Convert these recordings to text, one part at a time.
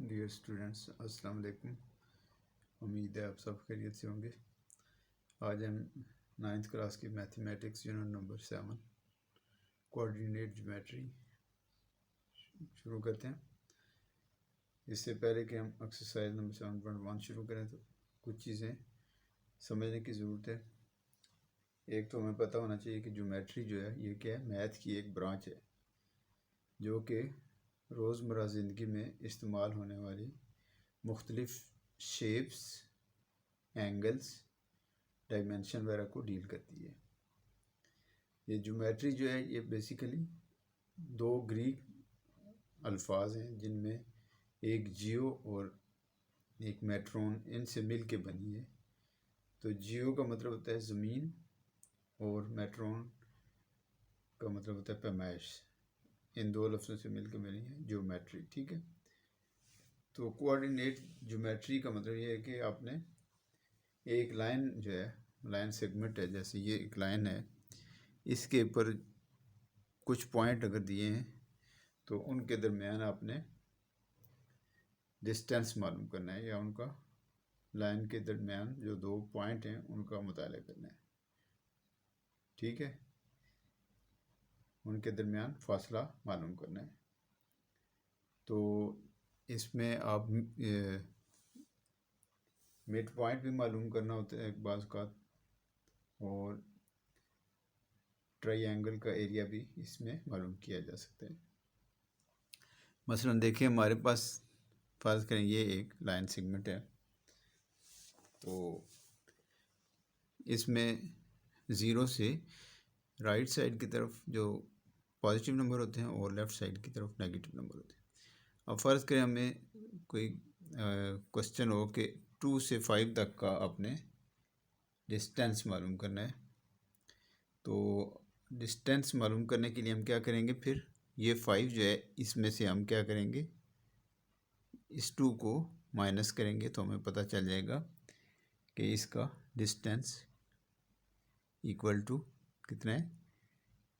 Dear students, अस्सलाम वालेकुम। उम्मीद है आप सब खैरियत से होंगे। आज हम 9th क्लास की mathematics unit number 7 coordinate geometry शुरू करते हैं। इससे पहले कि हम एक्सरसाइज नंबर 7.1 शुरू करें तो कुछ चीज़ें समझने की ज़रूरत है। एक तो हमें पता होना चाहिए कि ज्योमेट्री जो है ये क्या है, मैथ की एक ब्रांच है जो कि रोज़मर्रा ज़िंदगी में इस्तेमाल होने वाली मुख्तलिफ़ शेप्स, एंगल्स, डायमेंशन वगैरह को डील करती है। ये ज्योमेट्री जो है ये बेसिकली दो ग्रीक अल्फाज हैं जिनमें एक जियो और एक मेट्रोन, इनसे मिल के बनी है। तो जियो का मतलब होता है ज़मीन और मेट्रोन का मतलब होता है पैमाइश। इन दो लफ्ज़ों से मिल के बनी है ज्योमेट्री, ठीक है। तो कोऑर्डिनेट ज्योमेट्री का मतलब ये है कि आपने एक लाइन जो है, लाइन सेगमेंट है, जैसे ये एक लाइन है, इसके ऊपर कुछ पॉइंट अगर दिए हैं तो उनके दरमियान आपने डिस्टेंस मालूम करना है, या उनका लाइन के दरमियान जो दो पॉइंट हैं उनका मुताला करना है, ठीक है। उनके दरमियान फासला मालूम करना है। तो इसमें आप मिड पॉइंट भी मालूम करना होता है एक बाज़ का, और ट्रायंगल का एरिया भी इसमें मालूम किया जा सकता है। मसलन देखिए, हमारे पास फ़र्ज़ करें ये एक लाइन सेगमेंट है, तो इसमें ज़ीरो से राइट साइड की तरफ जो पॉजिटिव नंबर होते हैं और लेफ़्ट साइड की तरफ नेगेटिव नंबर होते हैं। अब फ़र्ज़ करें हमें कोई क्वेश्चन हो कि 2 से 5 तक का आपने डिस्टेंस मालूम करना है। तो डिस्टेंस मालूम करने के लिए हम क्या करेंगे, फिर ये 5 जो है इसमें से हम क्या करेंगे, इस 2 को माइनस करेंगे तो हमें पता चल जाएगा कि इसका डिस्टेंस इक्वल टू कितना है,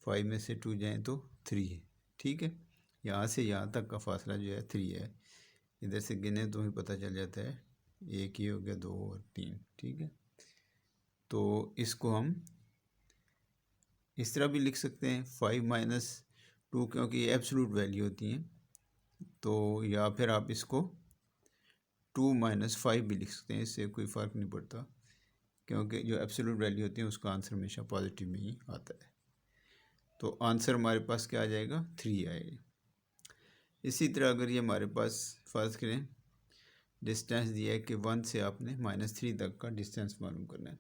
5 में से 2 जाएँ तो 3 है, ठीक है। यहाँ से यहाँ तक का फासला जो है 3 है। इधर से गिने तो हमें पता चल जाता है, एक ही हो गया, 2 और 3, ठीक है। तो इसको हम इस तरह भी लिख सकते हैं 5 माइनस 2, क्योंकि ये एब्सोल्यूट वैल्यू होती हैं, तो या फिर आप इसको 2 माइनस 5 भी लिख सकते हैं। इससे कोई फ़र्क नहीं पड़ता, क्योंकि जो एब्सोल्यूट वैल्यू होती है उसका आंसर हमेशा पॉजिटिव में ही आता है। तो आंसर हमारे पास क्या आ जाएगा, 3 आएगा। इसी तरह अगर ये हमारे पास फ़र्ज़ करें डिस्टेंस दिया है कि 1 से आपने -3 तक का डिस्टेंस मालूम करना है,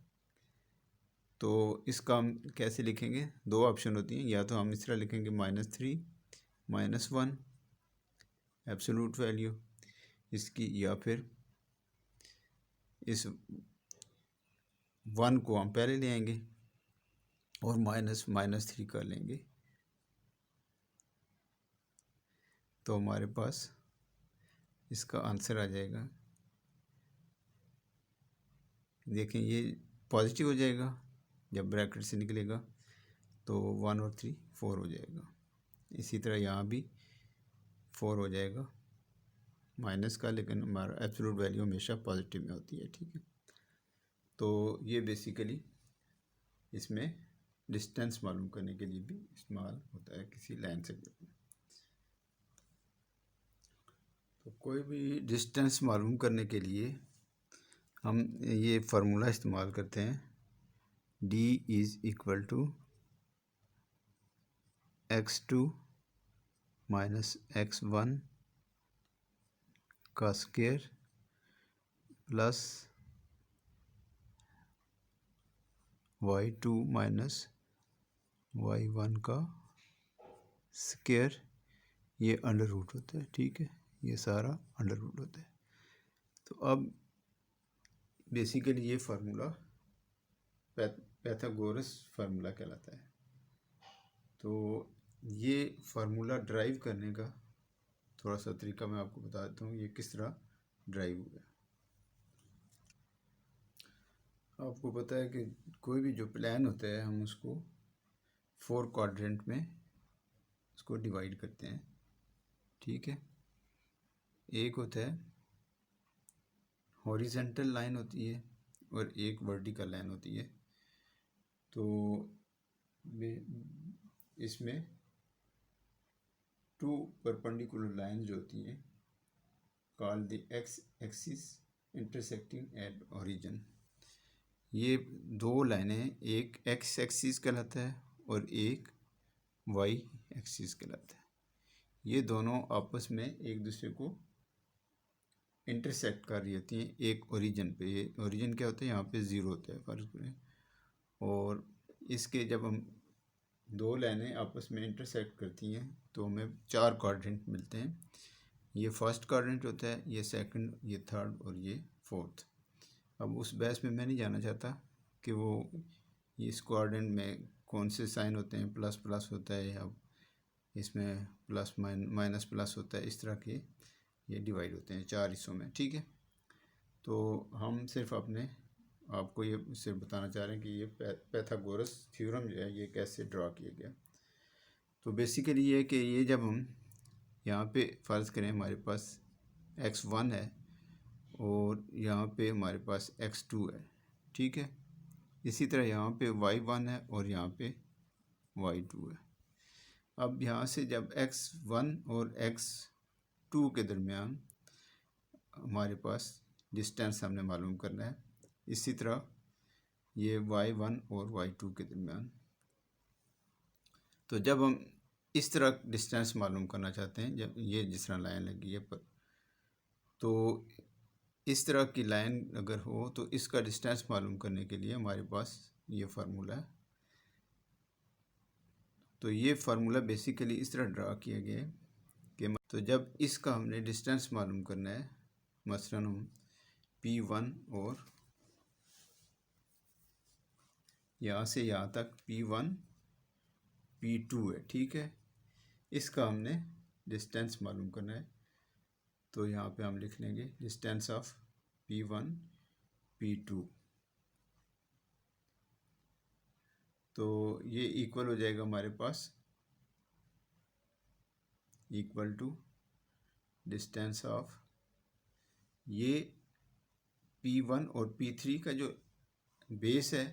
तो इसका हम कैसे लिखेंगे, दो ऑप्शन होती हैं। या तो हम इस तरह लिखेंगे -3 -1 एब्सोल्यूट वैल्यू इसकी, या फिर इस 1 को हम पहले ले आएंगे और -3 कर लेंगे, तो हमारे पास इसका आंसर आ जाएगा। देखें ये पॉजिटिव हो जाएगा, जब ब्रैकेट से निकलेगा तो 1 और 3 4 हो जाएगा। इसी तरह यहाँ भी 4 हो जाएगा माइनस का, लेकिन हमारा एब्सोल्यूट वैल्यू हमेशा पॉजिटिव में होती है, ठीक है। तो ये बेसिकली इसमें डिस्टेंस मालूम करने के लिए भी इस्तेमाल होता है किसी लाइन से। तो कोई भी डिस्टेंस मालूम करने के लिए हम ये फार्मूला इस्तेमाल करते हैं, d is equal to x2 minus x1 का square plus y2 minus y1 का स्क्वायर, ये अंडर रूट होता है, ठीक है। ये सारा अंडर रूट होता है। तो अब बेसिकली ये फार्मूला पैथागोरस फार्मूला कहलाता है। तो ये फार्मूला ड्राइव करने का थोड़ा सा तरीका मैं आपको बता देता हूँ, ये किस तरह ड्राइव हुआ। आपको पता है कि कोई भी जो प्लान होता है हम उसको 4 क्वाड्रेंट में उसको डिवाइड करते हैं, ठीक है। एक होता है हॉरिजेंटल लाइन होती है और एक वर्टिकल लाइन होती है। तो इसमें टू परपेंडिकुलर लाइन जो होती हैं called the x axis intersecting at origin. ये दो लाइनें, एक एक्स एक्सिस कहलाता है और एक वाई एक्सिस कहलाता है। ये दोनों आपस में एक दूसरे को इंटरसेक्ट कर रही होती हैं एक ओरिजिन पे। ये ओरिजिन क्या होता है, यहाँ पे ज़ीरो होता है फर्ज करें, और इसके जब हम दो लाइनें आपस में इंटरसेक्ट करती हैं तो हमें चार क्वाड्रेंट मिलते हैं। ये फर्स्ट क्वाड्रेंट होता है, ये सेकंड, ये थर्ड और ये फोर्थ। अब उस बहस में मैं नहीं जाना चाहता कि वो इस क्वाड्रेंट में कौन से साइन होते हैं, प्लस प्लस होता है या इसमें प्लस माइनस प्लस होता है, इस तरह के ये डिवाइड होते हैं चार हिस्सों में, ठीक है। तो हम सिर्फ अपने आपको ये सिर्फ बताना चाह रहे हैं कि ये पैथागोरस थ्योरम जो है ये कैसे ड्रा किया गया। तो बेसिकली ये कि ये जब हम यहाँ पे फ़र्ज़ करें हमारे पास x1 है और यहाँ पे हमारे पास x2 है, ठीक है। इसी तरह यहाँ पे y1 है और यहाँ पे y2 है। अब यहाँ से जब x1 और x2 के दरमियान हमारे पास डिस्टेंस हमने मालूम करना है, इसी तरह ये y1 और y2 के दरमियान। तो जब हम इस तरह डिस्टेंस मालूम करना चाहते हैं, जब ये जिस तरह लाइन लगी है पर, तो इस तरह की लाइन अगर हो तो इसका डिस्टेंस मालूम करने के लिए हमारे पास ये फार्मूला है। तो ये फार्मूला बेसिकली इस तरह ड्रा किया गया है कि तो जब इसका हमने डिस्टेंस मालूम करना है, मसलन हम P1 और यहाँ से यहाँ तक P1 P2 है, ठीक है, इसका हमने डिस्टेंस मालूम करना है। तो यहाँ पे हम लिख लेंगे डिस्टेंस ऑफ P1 P2। तो ये इक्वल हो जाएगा हमारे पास इक्वल टू डिस्टेंस ऑफ ये P1 और P3 का जो बेस है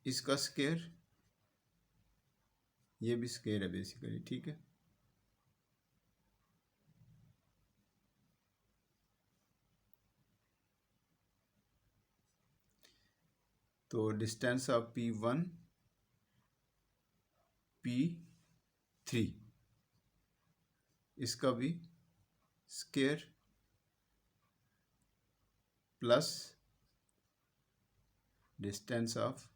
इसका स्क्वायर, ये भी स्क्वायर है बेसिकली, ठीक है। तो डिस्टेंस ऑफ P1 P3 इसका भी स्क्वायर प्लस डिस्टेंस ऑफ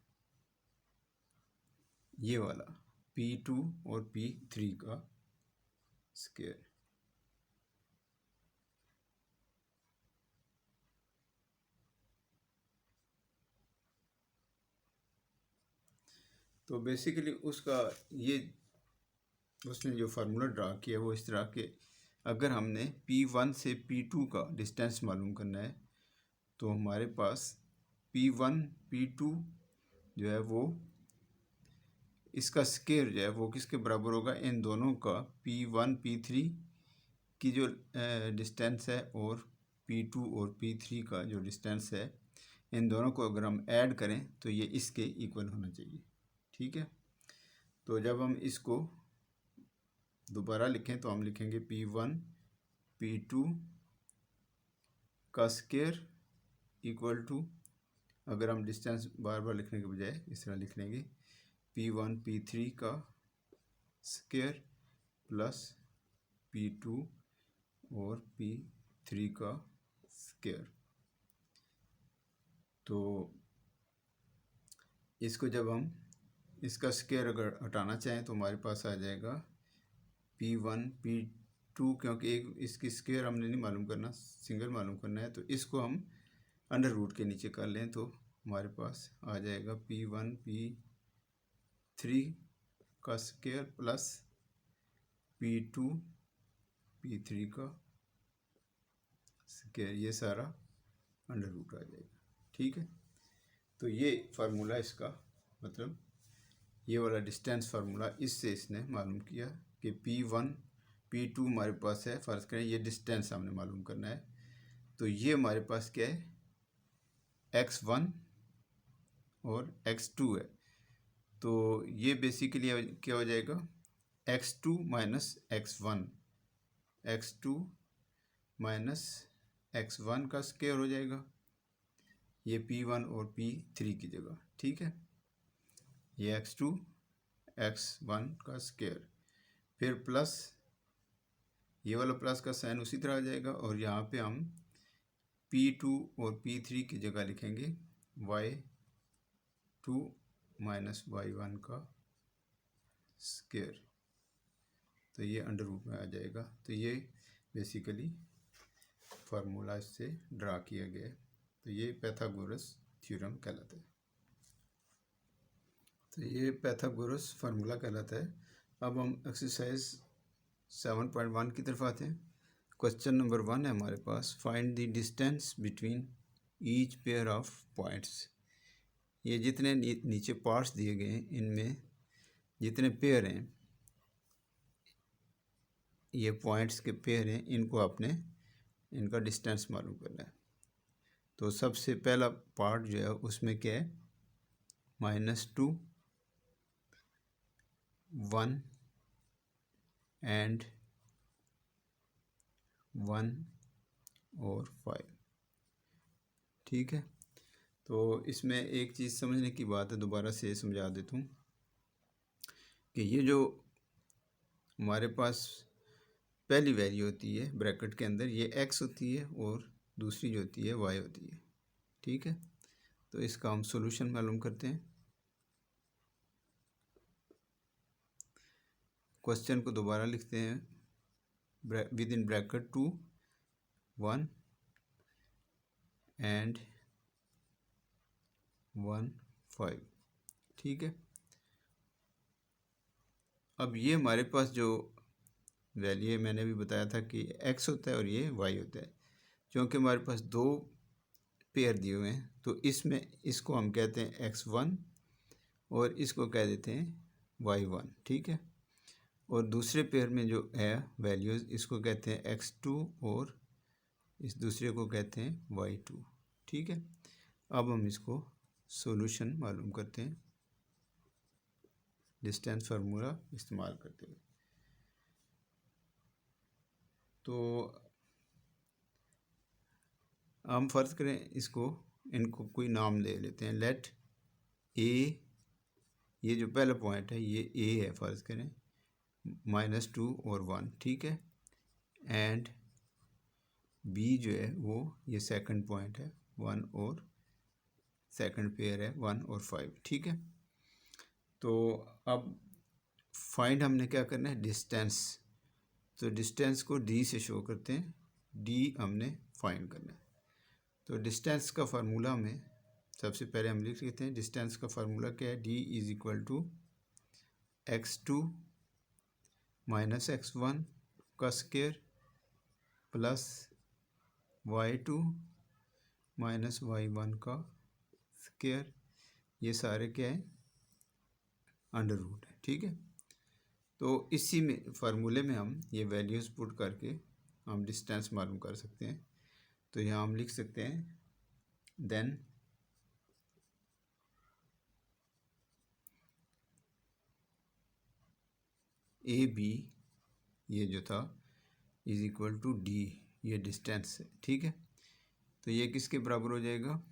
ये वाला P2 और P3 का स्क्वायर। तो बेसिकली उसका ये उसने जो फार्मूला ड्रा किया वो इस तरह के, अगर हमने P1 से P2 का डिस्टेंस मालूम करना है तो हमारे पास P1 P2 जो है वो इसका स्क्वायर जो है वो किसके बराबर होगा, इन दोनों का P1 P3 की जो डिस्टेंस है और P2 और P3 का जो डिस्टेंस है, इन दोनों को अगर हम ऐड करें तो ये इसके इक्वल होना चाहिए, ठीक है। तो जब हम इसको दोबारा लिखें तो हम लिखेंगे P1 P2 का स्क्वायर इक्वल टू, अगर हम डिस्टेंस बार बार लिखने के बजाय इस तरह लिख लेंगे, P1 P3 का स्क्वायर प्लस P2 और P3 का स्क्वायर। तो इसको जब हम इसका स्क्वायर अगर हटाना चाहें तो हमारे पास आ जाएगा P1 P2, क्योंकि एक इसकी स्क्वायर हमने नहीं मालूम करना, सिंगल मालूम करना है, तो इसको हम अंडर रूट के नीचे कर लें तो हमारे पास आ जाएगा P1 P3 का स्क्वायर प्लस P2 P3 का स्क्वायर, ये सारा अंडर रूट आ जाएगा, ठीक है। तो ये फार्मूला इसका मतलब ये वाला डिस्टेंस फार्मूला, इससे इसने मालूम किया कि P1 P2 हमारे पास है, फ़र्ज़ करें ये डिस्टेंस हमने मालूम करना है, तो ये हमारे पास क्या है, x1 और x2 है। तो ये बेसिकली क्या हो जाएगा, x2 minus x1, x2 minus x1 का स्क्वायर हो जाएगा, ये P1 और P3 की जगह, ठीक है। ये x2 x1 का स्क्वायर, फिर प्लस ये वाला प्लस का साइन उसी तरह आ जाएगा, और यहाँ पे हम P2 और P3 की जगह लिखेंगे y2 माइनस y1 का स्क्वायर, तो ये अंडर रूट में आ जाएगा। तो ये बेसिकली फार्मूला इससे ड्रा किया गया है, तो ये पाइथागोरस थ्योरम कहलाता है। तो ये पाइथागोरस फार्मूला कहलाता है। अब हम एक्सरसाइज 7.1 की तरफ आते हैं। क्वेश्चन नंबर 1 है हमारे पास, find the distance between each pair of points. ये जितने नीचे पार्ट्स दिए गए हैं, इनमें जितने पेयर हैं, ये पॉइंट्स के पेयर हैं, इनको आपने इनका डिस्टेंस मालूम करना है। तो सबसे पहला पार्ट जो है उसमें क्या है, -2, 1 एंड 1 और 5, ठीक है। तो इसमें एक चीज़ समझने की बात है, दोबारा से समझा देता हूँ कि ये जो हमारे पास पहली वैल्यू होती है ब्रैकेट के अंदर, ये x होती है और दूसरी जो होती है y होती है, ठीक है। तो इसका हम सॉल्यूशन मालूम करते हैं। क्वेश्चन को दोबारा लिखते हैं, विद इन ब्रैकेट 2, 1 एंड 1, 5, ठीक है। अब ये हमारे पास जो वैल्यू है, मैंने भी बताया था कि x होता है और ये y होता है। क्योंकि हमारे पास दो पेयर दिए हुए हैं, तो इसमें इसको हम कहते हैं x1 और इसको कह देते हैं y1, ठीक है। और दूसरे पेयर में जो है वैल्यूज़, इसको कहते हैं x2 और इस दूसरे को कहते हैं y2, ठीक है। अब हम इसको सॉल्यूशन मालूम करते हैं डिस्टेंस फार्मूला इस्तेमाल करते हुए। तो हम फ़र्ज़ करें इसको, इनको कोई नाम दे लेते हैं। लेट ए, ये जो पहला पॉइंट है ये ए है फ़र्ज़ करें, -2 और 1, ठीक है। एंड बी जो है वो ये सेकंड पॉइंट है, 1 और सेकंड पेयर है 1 और 5, ठीक है। तो अब फाइंड हमने क्या करना है, डिस्टेंस। तो डिस्टेंस को डी से शो करते हैं, डी हमने फाइंड करना है। तो डिस्टेंस का फार्मूला में सबसे पहले हम लिख लेते हैं, डिस्टेंस का फार्मूला क्या है, D is equal to x2 minus x1 का square plus y2 minus y1 का स्क्वायर, ये सारे क्या है, अंडर रूट है, ठीक है। तो इसी में फार्मूले में हम ये वैल्यूज़ पुट करके हम डिस्टेंस मालूम कर सकते हैं। तो यहाँ हम लिख सकते हैं, देन ए बी ये जो था इज़ इक्वल टू डी, ये डिस्टेंस है, ठीक है। तो ये किसके बराबर हो जाएगा,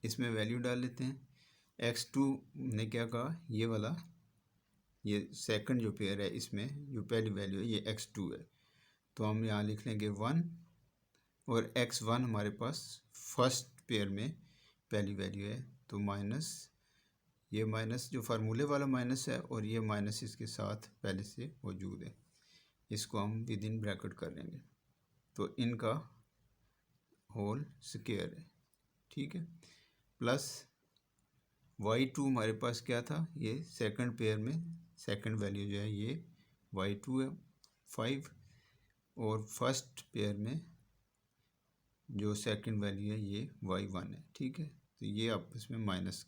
इसमें वैल्यू डाल लेते हैं। x2 ने क्या कहा, ये वाला, ये सेकंड जो पेयर है इसमें जो पहली वैल्यू है ये x2 है, तो हम यहाँ लिख लेंगे 1, और x1 हमारे पास फर्स्ट पेयर में पहली वैल्यू है, तो माइनस, ये माइनस जो फार्मूले वाला माइनस है और ये माइनस इसके साथ पहले से मौजूद है, इसको हम विद इन ब्रैकेट कर लेंगे, तो इनका होल स्क्वायर है, ठीक है। प्लस y2 हमारे पास क्या था, ये सेकंड पेयर में सेकंड वैल्यू जो है ये y2 है 5, और फर्स्ट पेयर में जो सेकंड वैल्यू है ये y1 है, ठीक है। तो ये आपस में माइनस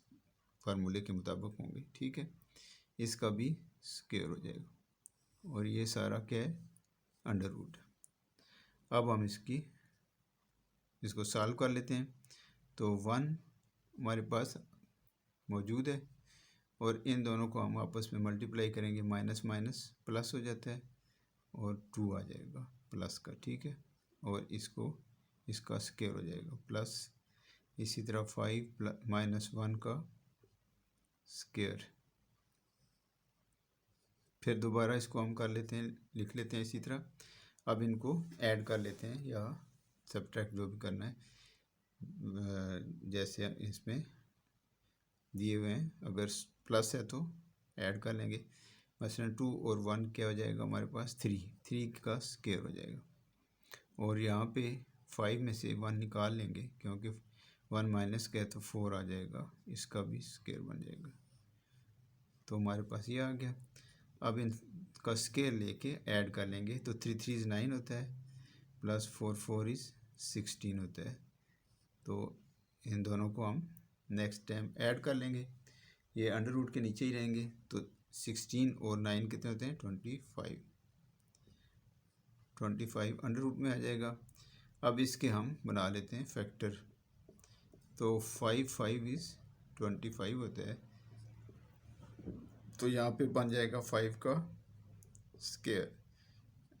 फार्मूले के मुताबिक होंगे, ठीक है। इसका भी स्क्वायर हो जाएगा, और ये सारा क्या है, अंडर रूट। अब हम इसको सॉल्व कर लेते हैं। तो 1 हमारे पास मौजूद है और इन दोनों को हम आपस में मल्टीप्लाई करेंगे, माइनस माइनस प्लस हो जाता है और 2 आ जाएगा प्लस का, ठीक है। और इसका स्क्वायर हो जाएगा प्लस, इसी तरह 5 माइनस 1 का स्क्वायर। फिर दोबारा इसको हम कर लेते हैं, लिख लेते हैं इसी तरह। अब इनको ऐड कर लेते हैं या सब्ट्रैक्ट, जो भी करना है जैसे इसमें दिए हुए हैं। अगर प्लस है तो ऐड कर लेंगे, मसलन 2 और 1 क्या हो जाएगा हमारे पास 3 का स्क्वायर हो जाएगा। और यहाँ पे 5 में से 1 निकाल लेंगे क्योंकि 1 माइनस का है तो 4 आ जाएगा, इसका भी स्क्वायर बन जाएगा। तो हमारे पास ये आ गया। अब इनका स्क्वायर लेके ऐड कर लेंगे तो 3 3 9 होता है, प्लस 4 4 16 होता है। तो इन दोनों को हम नेक्स्ट टाइम ऐड कर लेंगे, ये अंडर रूट के नीचे ही रहेंगे। तो 16 और 9 कितने होते हैं 25 अंडर रूट में आ जाएगा। अब इसके हम बना लेते हैं फैक्टर। तो 5 5 25 होता है, तो यहाँ पे बन जाएगा 5 का स्क्वायर,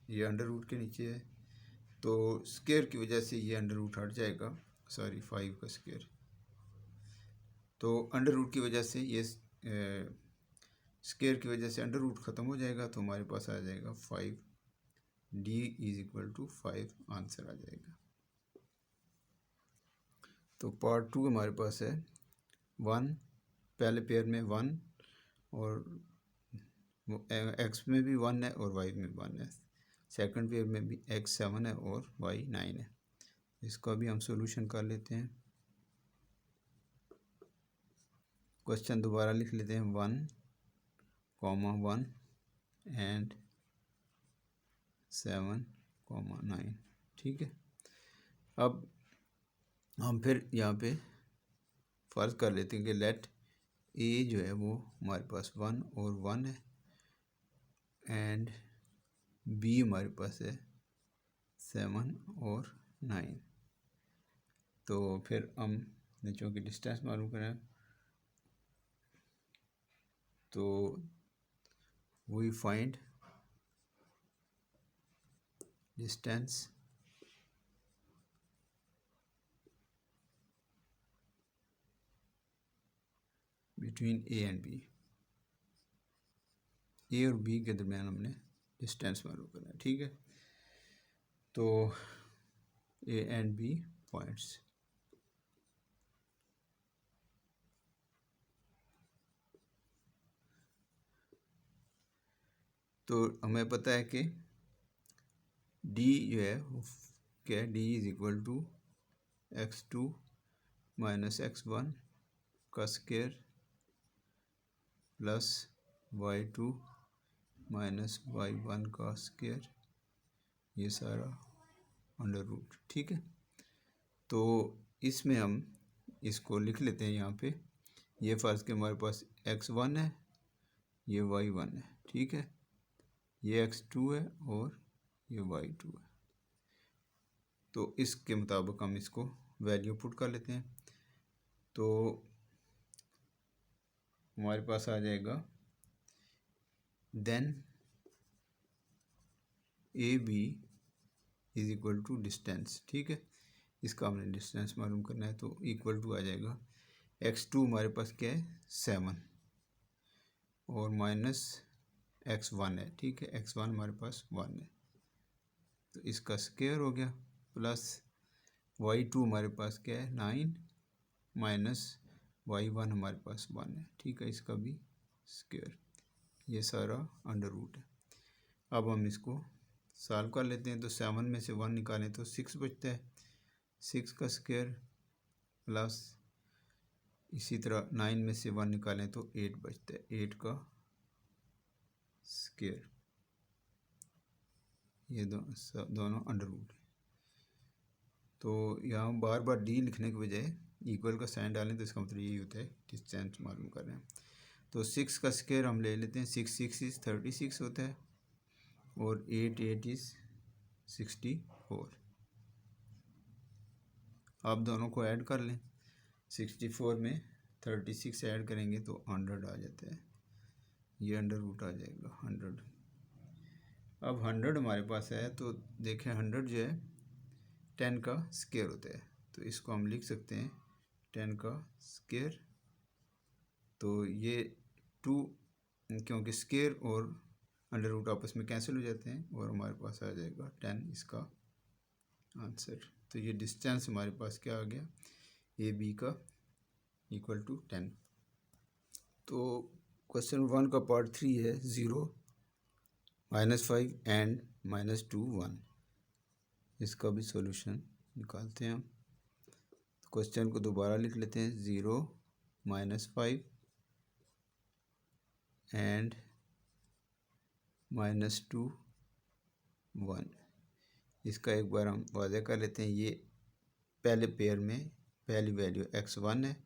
ये अंडर रूट के नीचे है तो स्क्वायर की वजह से ये अंडर रूट हट जाएगा, सॉरी 5 का स्क्वायर। तो अंडर रूट की वजह से ये स्क्वायर की वजह से अंडर रूट ख़त्म हो जाएगा, तो हमारे पास आ जाएगा 5D = 5 आंसर आ जाएगा। तो पार्ट 2 हमारे पास है 1, पहले पेयर में 1 और x में भी 1 है और y में 1 है। सेकंड पेयर में भी x 7 है और y 9 है। इसका भी हम सॉल्यूशन कर लेते हैं। क्वेश्चन दोबारा लिख लेते हैं 1, 1 एंड 7, 9, ठीक है। अब हम फिर यहाँ पे फ़र्ज़ कर लेते हैं कि लेट a जो है वो हमारे पास 1 और 1 है एंड b हमारे पास है 7 और 9। तो फिर हम चूँकि डिस्टेंस मालूम करें तो we find distance between A and B. A और बी के दरमियान हमने डिस्टेंस मालूम करना है, ठीक है। तो ए एंड बी पॉइंट्स, तो हमें पता है कि d जो है क्या है, d = x2 - x1 का स्क्वायर प्लस y2 - y1 का स्क्वायर, ये सारा अंडर रूट, ठीक है। तो इसमें हम इसको लिख लेते हैं यहाँ पे। ये फ़र्ज़ के हमारे पास x1 है, ये y1 है, ठीक है। ये x2 है और ये y2 है। तो इसके मुताबिक हम इसको वैल्यू पुट कर लेते हैं। तो हमारे पास आ जाएगा देन AB = डिस्टेंस, ठीक है। इसका हमने डिस्टेंस मालूम करना है तो इक्वल टू आ जाएगा x2 हमारे पास क्या है 7 और माइनस x1 है, ठीक है। x1 हमारे पास 1 है तो इसका स्क्वायर हो गया, प्लस y2 हमारे पास क्या है 9 माइनस y1 हमारे पास 1 है, ठीक है। इसका भी स्क्वायर, ये सारा अंडर रूट है। अब हम इसको सॉल्व कर लेते हैं। तो 7 में से 1 निकालें तो 6 बचता है, 6 का स्क्वायर प्लस इसी तरह 9 में से 1 निकालें तो 8 बचता है, 8 का स्क्वायर। ये दोनों अंडर रूट है। तो यहाँ बार बार डी लिखने के बजाय इक्वल का साइन डालें तो इसका मतलब यही होता है डिस्टेंस मालूम कर रहे हैं। तो 6 का स्क्वायर हम ले लेते हैं, 6 6 = 36 होता है और 8 8 = 64। आप दोनों को ऐड कर लें। 64 में 36 ऐड करेंगे तो 100 आ जाता है, ये अंडर रूट आ जाएगा 100। अब 100 हमारे पास है तो देखें 100 जो है 10 का स्क्वायर होता है, तो इसको हम लिख सकते हैं 10 का स्क्वायर। तो ये 2, क्योंकि स्क्वायर और अंडर रूट आपस में कैंसिल हो जाते हैं और हमारे पास आ जाएगा 10 इसका आंसर। तो ये डिस्टेंस हमारे पास क्या आ गया, ए बी का इक्वल टू 10। तो क्वेश्चन 1 का पार्ट 3 है 0, -5 एंड -2 1। इसका भी सॉल्यूशन निकालते हैं हम। क्वेश्चन को दोबारा लिख लेते हैं, 0, -5 एंड -2 1। इसका एक बार हम वाज़ह कर लेते हैं। ये पहले पेयर में पहली वैल्यू x1 है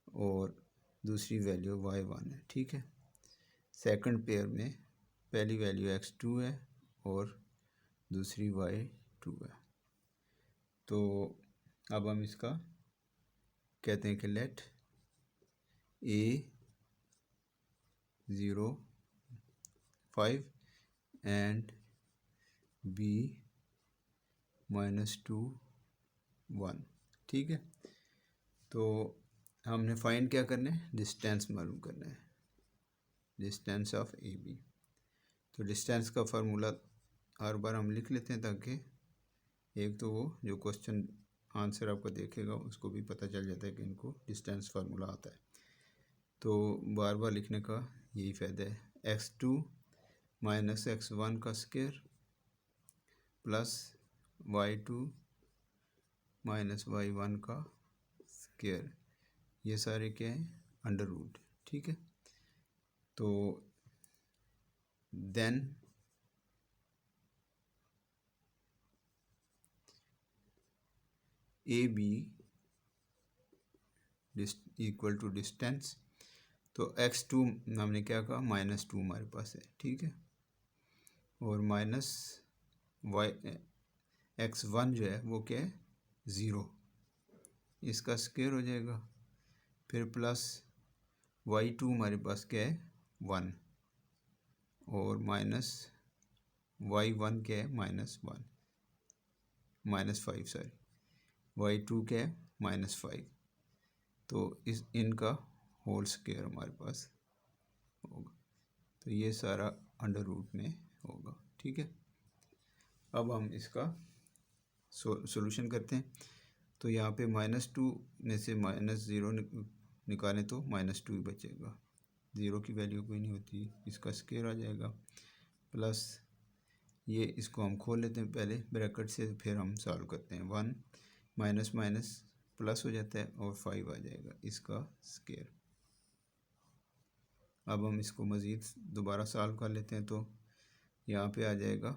और दूसरी वैल्यू y1 है, ठीक है। सेकंड पेयर में पहली वैल्यू x2 है और दूसरी y2 है। तो अब हम इसका कहते हैं कि लेट a 0 5 एंड b -2 1, ठीक है। तो हमने फाइंड क्या करना है, डिस्टेंस मालूम करना है, डिस्टेंस ऑफ ए बी। तो डिस्टेंस का फार्मूला हर बार हम लिख लेते हैं ताकि एक तो वो जो क्वेश्चन आंसर आपको देखेगा उसको भी पता चल जाता है कि इनको डिस्टेंस फार्मूला आता है। तो बार बार लिखने का यही फ़ायदा है, x2 - x1 का स्क्वायर प्लस y2 - y1 का स्क्वायर, ये सारे क्या हैं, अंडर रूट, ठीक है। तो then A B equal to distance. तो x2 हमने क्या कहा, -2 हमारे पास है, ठीक है। और माइनस x1 जो है वो क्या है, 0, इसका स्क्वायर हो जाएगा। फिर प्लस y2 हमारे पास क्या है, 1, और माइनस y1 क्या है, -1 -5 सॉरी, y2 क्या है, -5। तो इस इनका होल स्क्वायर हमारे पास होगा। तो ये सारा अंडर रूट में होगा, ठीक है। अब हम इसका सॉल्यूशन करते हैं। तो यहाँ पे -2 में से -0 निकालें तो -2 ही बचेगा, 0 की वैल्यू कोई नहीं होती, इसका स्क्वायर आ जाएगा। प्लस ये इसको हम खोल लेते हैं पहले ब्रैकेट से, फिर हम सॉल्व करते हैं। 1 माइनस माइनस प्लस हो जाता है और 5 आ जाएगा इसका स्क्वायर। अब हम इसको मज़ीद दोबारा सॉल्व कर लेते हैं। तो यहाँ पे आ जाएगा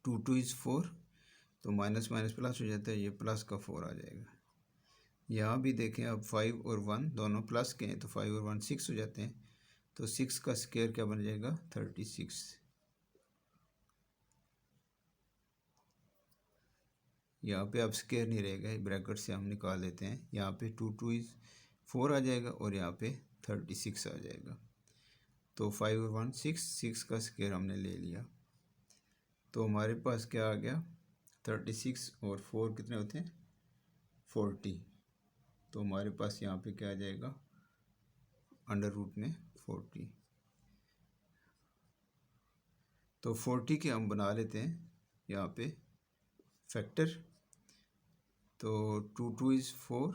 2 2 इज़ 4, तो माइनस माइनस प्लस हो जाता है, ये प्लस का 4 आ जाएगा। यहाँ भी देखें, अब 5 और 1 दोनों प्लस के हैं तो 5 और 1 6 हो जाते हैं। तो 6 का स्क्वायर क्या बन जाएगा, 36। यहाँ पे अब स्क्वायर नहीं रहेगा, ब्रैकेट से हम निकाल लेते हैं। यहाँ पे 2 2 इज़ 4 आ जाएगा और यहाँ पे 36 आ जाएगा। तो 5 और 1 6, 6 का स्क्वायर हमने ले लिया। तो हमारे पास क्या आ गया, 36 और 4 कितने होते हैं, 40। तो हमारे पास यहाँ पे क्या आ जाएगा, अंडर रूट में 40। तो 40 के हम बना लेते हैं यहाँ पे फैक्टर। तो 2 2 इज़ 4,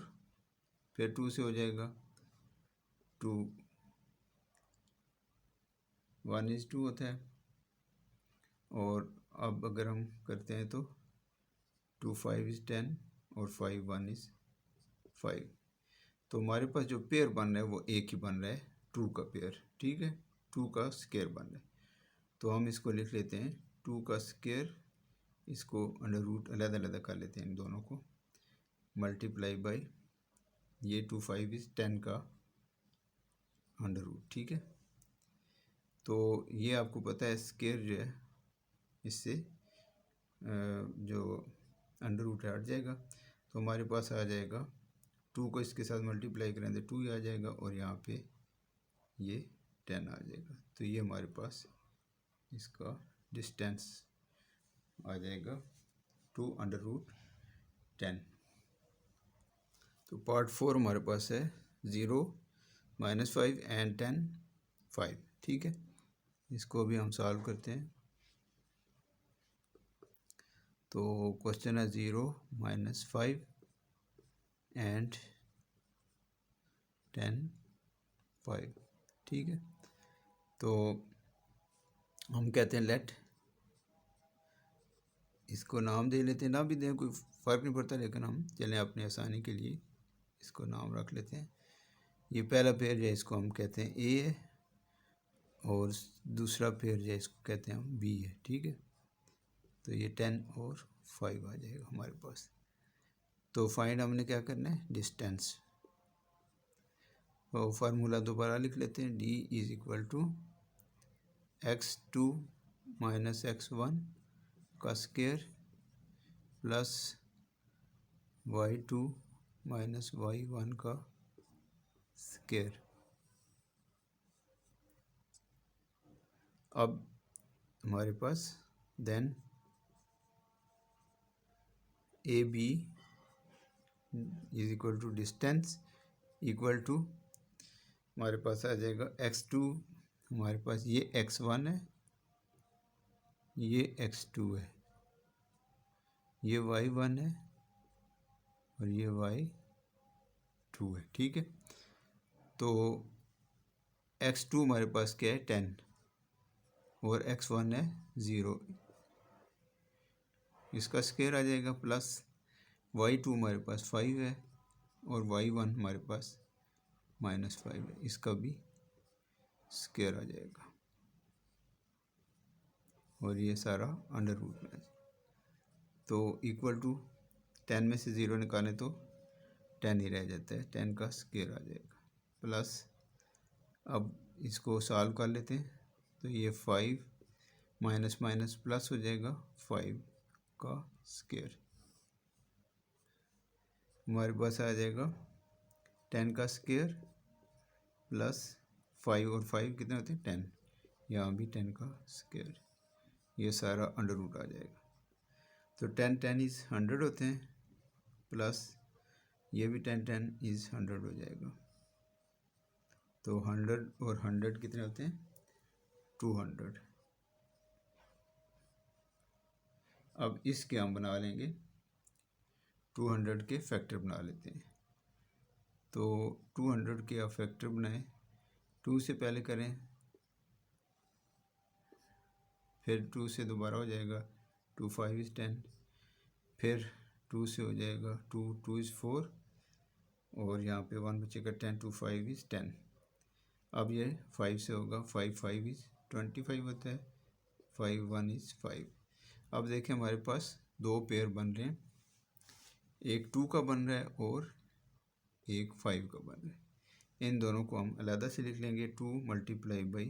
फिर 2 से हो जाएगा 2, 1 इज़ 2 होता है। और अब अगर हम करते हैं तो 2 5 इज़ 10 और 5 1 इज़ 5। तो हमारे पास जो पेयर बन रहा है वो एक ही बन रहा है, 2 का पेयर, ठीक है, 2 का स्क्वायर बन रहा है। तो हम इसको लिख लेते हैं 2 का स्क्वायर, इसको अंडर रूट अलग अलग कर लेते हैं इन दोनों को, मल्टीप्लाई बाई ये 2 5 इज़ 10 का अंडर रूट, ठीक है। तो ये आपको पता है स्क्वायर जो है इससे जो अंडर रूट है हट जाएगा, तो हमारे पास आ जाएगा 2 को इसके साथ मल्टीप्लाई करें तो 2 ही आ जाएगा और यहाँ पे ये 10 आ जाएगा। तो ये हमारे पास इसका डिस्टेंस आ जाएगा 2 अंडर रूट 10। तो पार्ट 4 हमारे पास है 0, -5 एंड 10, 5। ठीक है, इसको भी हम सॉल्व करते हैं। तो क्वेश्चन है 0, -5 एंड 10, 5। ठीक है, तो हम कहते हैं लेट, इसको नाम दे लेते हैं, ना भी दें कोई फ़र्क नहीं पड़ता, लेकिन हम चलें अपनी आसानी के लिए इसको नाम रख लेते हैं। ये पहला पेयर जो है इसको हम कहते हैं ए है और दूसरा पेयर जो है इसको कहते हैं हम बी है। ठीक है, तो ये 10 और 5 आ जाएगा हमारे पास। तो फाइंड हमने क्या करना है, डिस्टेंस। और फार्मूला दोबारा लिख लेते हैं, D is equal to x2 minus x1 का square plus y2 minus y1 का स्क्वायर। अब हमारे पास then A B is equal to distance equal to हमारे पास आ जाएगा x2, हमारे पास ये x1 है, ये x2 है, ये y1 है और ये y2 है। ठीक है, तो x2 हमारे पास क्या है 10 और x1 है 0, इसका स्क्वायर आ जाएगा प्लस y2 हमारे पास 5 है और y1 हमारे पास -5 है, इसका भी स्क्वायर आ जाएगा और ये सारा अंडर रूट में। तो इक्वल टू 10 में से 0 निकालें तो 10 ही रह जाता है, 10 का स्क्वायर आ जाएगा प्लस, अब इसको सॉल्व कर लेते हैं। तो ये 5 माइनस माइनस प्लस हो जाएगा, 5 का स्क्वायर हमारे पास आ जाएगा 10 का स्क्वायर प्लस 5 और 5 कितने होते हैं 10, यहाँ भी 10 का स्क्वायर, ये सारा अंडर रूट आ जाएगा। तो 10 10 इज़ 100 होते हैं प्लस ये भी 10 10 इज़ 100 हो जाएगा। तो 100 और 100 कितने होते हैं 200। अब इसके हम बना लेंगे 200 के फैक्टर बना लेते हैं। तो 200 के आप फैक्टर बनाएं, 2 से पहले करें, फिर 2 से दोबारा हो जाएगा 2 5 इज़ 10, फिर 2 से हो जाएगा 2 2 इज़ 4 और यहाँ पे 1 बचेगा 10, 2 5 इज़ 10। अब ये 5 से होगा 5 5 इज़ 25 होता है, 5 1 इज़ 5। अब देखें हमारे पास दो पेयर बन रहे हैं, एक 2 का बन रहा है और एक 5 का बन रहा है। इन दोनों को हम अलग से लिख लेंगे, 2 मल्टीप्लाई बाई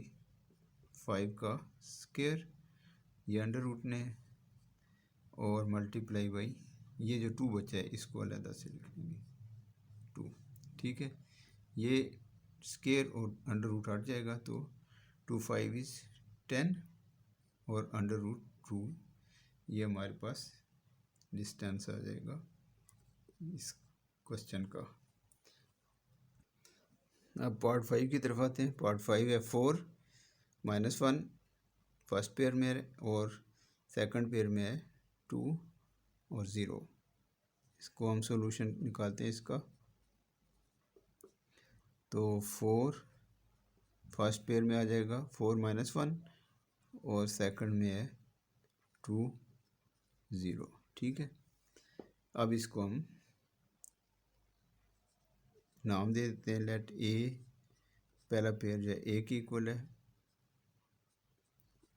5 का स्क्वायर, ये अंडर रूट ने, और मल्टीप्लाई बाई ये जो 2 बचा है इसको अलग से लिख लेंगे 2। ठीक है, ये स्क्वायर और अंडर रूट हट जाएगा, तो 2 5 इज़ 10 और अंडर रूट 2, ये हमारे पास डिस्टेंस आ जाएगा इस क्वेश्चन का। अब पार्ट 5 की तरफ आते हैं। पार्ट 5 है 4 -1 फर्स्ट पेयर में है और सेकंड पेयर में है 2 और 0। इसको हम सॉल्यूशन निकालते हैं इसका। तो 4 फर्स्ट पेयर में आ जाएगा 4 -1 और सेकंड में है 2 0। ठीक है, अब इसको हम नाम दे देते हैं, लेट ए, पहला पेयर जो है ए की इक्वल है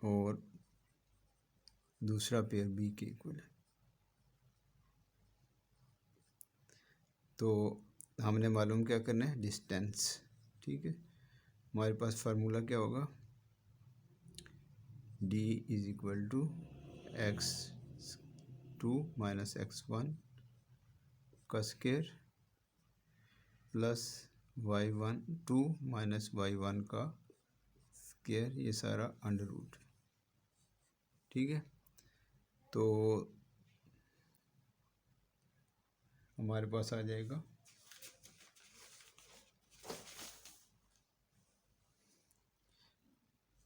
और दूसरा पेयर बी के इक्वल है। तो हमने मालूम क्या करना है, डिस्टेंस। ठीक है, हमारे पास फार्मूला क्या होगा, D is equal to x x2 minus x1 का square plus y2 minus y1 का स्क्वायर, ये सारा अंडर रूट। ठीक है, तो हमारे पास आ जाएगा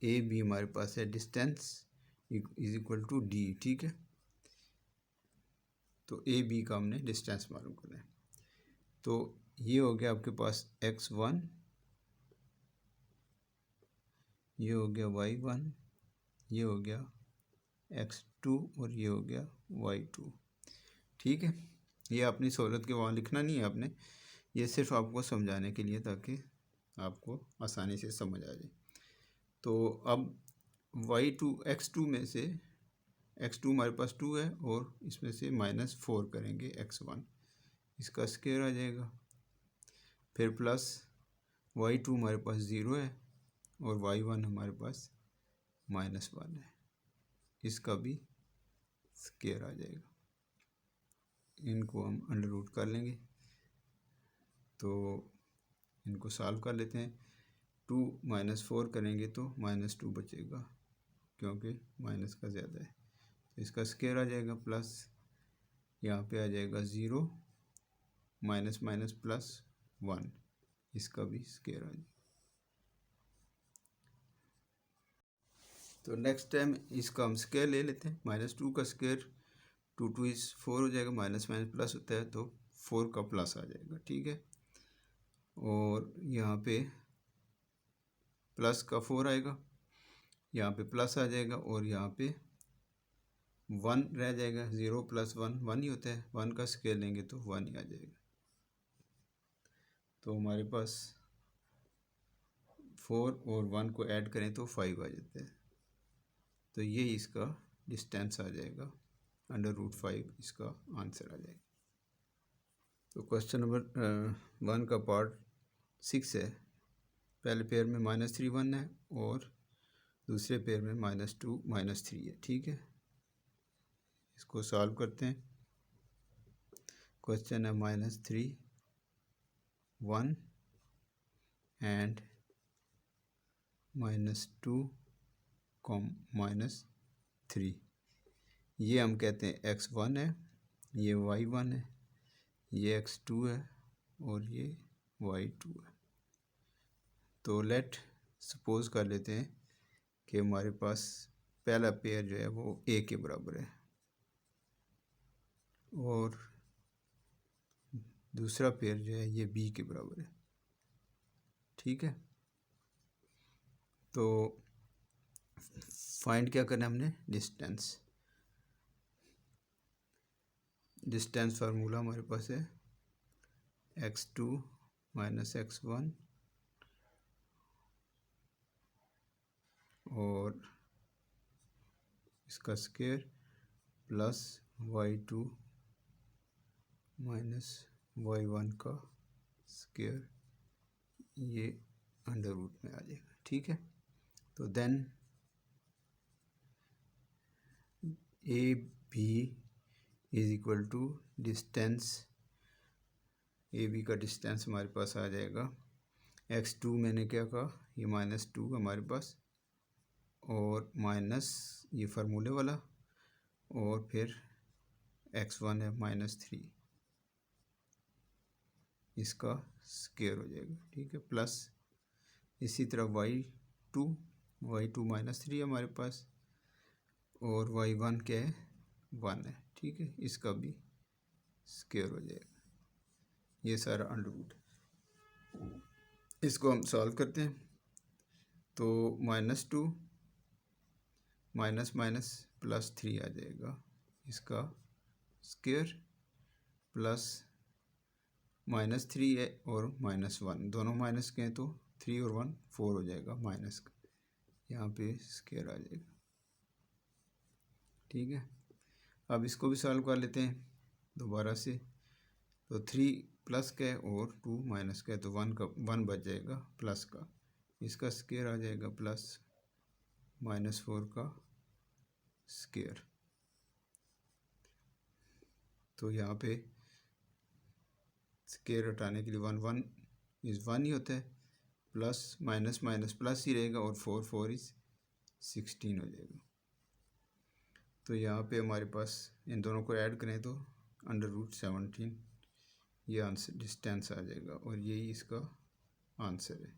ए बी, हमारे पास है distance is equal to D. ठीक है, तो ए बी का हमने डिस्टेंस मालूम करना है। तो ये हो गया आपके पास x1, ये हो गया y1, ये हो गया x2 और ये हो गया y2। ठीक है, ये अपनी सहूलत के वहाँ लिखना नहीं है आपने, ये सिर्फ आपको समझाने के लिए ताकि आपको आसानी से समझ आ जाए। तो अब y2 x2 में से x2 हमारे पास 2 है और इसमें से -4 करेंगे x1, इसका स्क्वायर आ जाएगा। फिर प्लस y2 हमारे पास 0 है और y1 हमारे पास -1 है, इसका भी स्क्वायर आ जाएगा। इनको हम अंडर रूट कर लेंगे, तो इनको सॉल्व कर लेते हैं। 2 -4 करेंगे तो -2 बचेगा क्योंकि माइनस का ज़्यादा है, तो इसका स्क्वायर आ जाएगा। प्लस यहाँ पे आ जाएगा 0 माइनस माइनस प्लस 1, इसका भी स्क्वायर आ जाएगा। तो नेक्स्ट टाइम इसका हम स्क्वायर ले लेते हैं। -2 का स्क्वायर 2 2 इज 4 हो जाएगा, माइनस माइनस प्लस होता है तो 4 का प्लस आ जाएगा। ठीक है, और यहाँ पे प्लस का 4 आएगा, यहाँ पे प्लस आ जाएगा और यहाँ पे 1 रह जाएगा। 0 + 1 1 ही होता है, 1 का स्क्वायर लेंगे तो 1 ही आ जाएगा। तो हमारे पास 4 और 1 को ऐड करें तो 5 आ जाता है। तो ये इसका डिस्टेंस आ जाएगा, √5 इसका आंसर आ जाएगा। तो क्वेश्चन नंबर 1 का पार्ट 6 है। पहले पेयर में -3 1 है और दूसरे पेयर में -2 -3 है। ठीक है, इसको सॉल्व करते हैं। क्वेश्चन है -3 1 एंड -2 -3। ये हम कहते हैं x1 है, ये y1 है, ये x2 है और ये y2 है। तो लेट सपोज कर लेते हैं कि हमारे पास पहला पेयर जो है वो a के बराबर है और दूसरा पेयर जो है ये b के बराबर है। ठीक है, तो फाइंड क्या करना है हमने, डिस्टेंस फार्मूला हमारे पास है x2 - x1 और इसका स्क्वायर प्लस y2 - y1 का स्क्वायर, ये अंडर रूट में आ जाएगा। ठीक है, तो then A B is equal to distance, A B का डिस्टेंस हमारे पास आ जाएगा x2 मैंने क्या कहा, ये -2 हमारे पास और माइनस ये फार्मूले वाला और फिर x1 है -3, इसका स्क्वायर हो जाएगा। ठीक है, प्लस इसी तरह y2 -3 हमारे पास और y1 क्या है 1 है। ठीक है, इसका भी स्क्वायर हो जाएगा, ये सारा अंडर रूट। इसको हम सॉल्व करते हैं, तो -2 माइनस माइनस +3 आ जाएगा, इसका स्क्वायर प्लस -3 है और -1 दोनों माइनस के हैं तो 3 और 1 4 हो जाएगा माइनस का, यहाँ पे स्क्वायर आ जाएगा। ठीक है, अब इसको भी सॉल्व कर लेते हैं दोबारा से। तो 3 प्लस का है और 2 माइनस का है तो 1 बच जाएगा प्लस का, इसका स्क्वायर आ जाएगा प्लस -4 का स्क्वायर। तो यहाँ पे स्केयर हटाने के लिए 1 1 इज़ 1 ही होता है, प्लस माइनस माइनस प्लस ही रहेगा, और 4 4 इज़ 16 हो जाएगा। तो यहाँ पे हमारे पास इन दोनों को ऐड करें तो √17 ये आंसर डिस्टेंस आ जाएगा, और यही इसका आंसर है।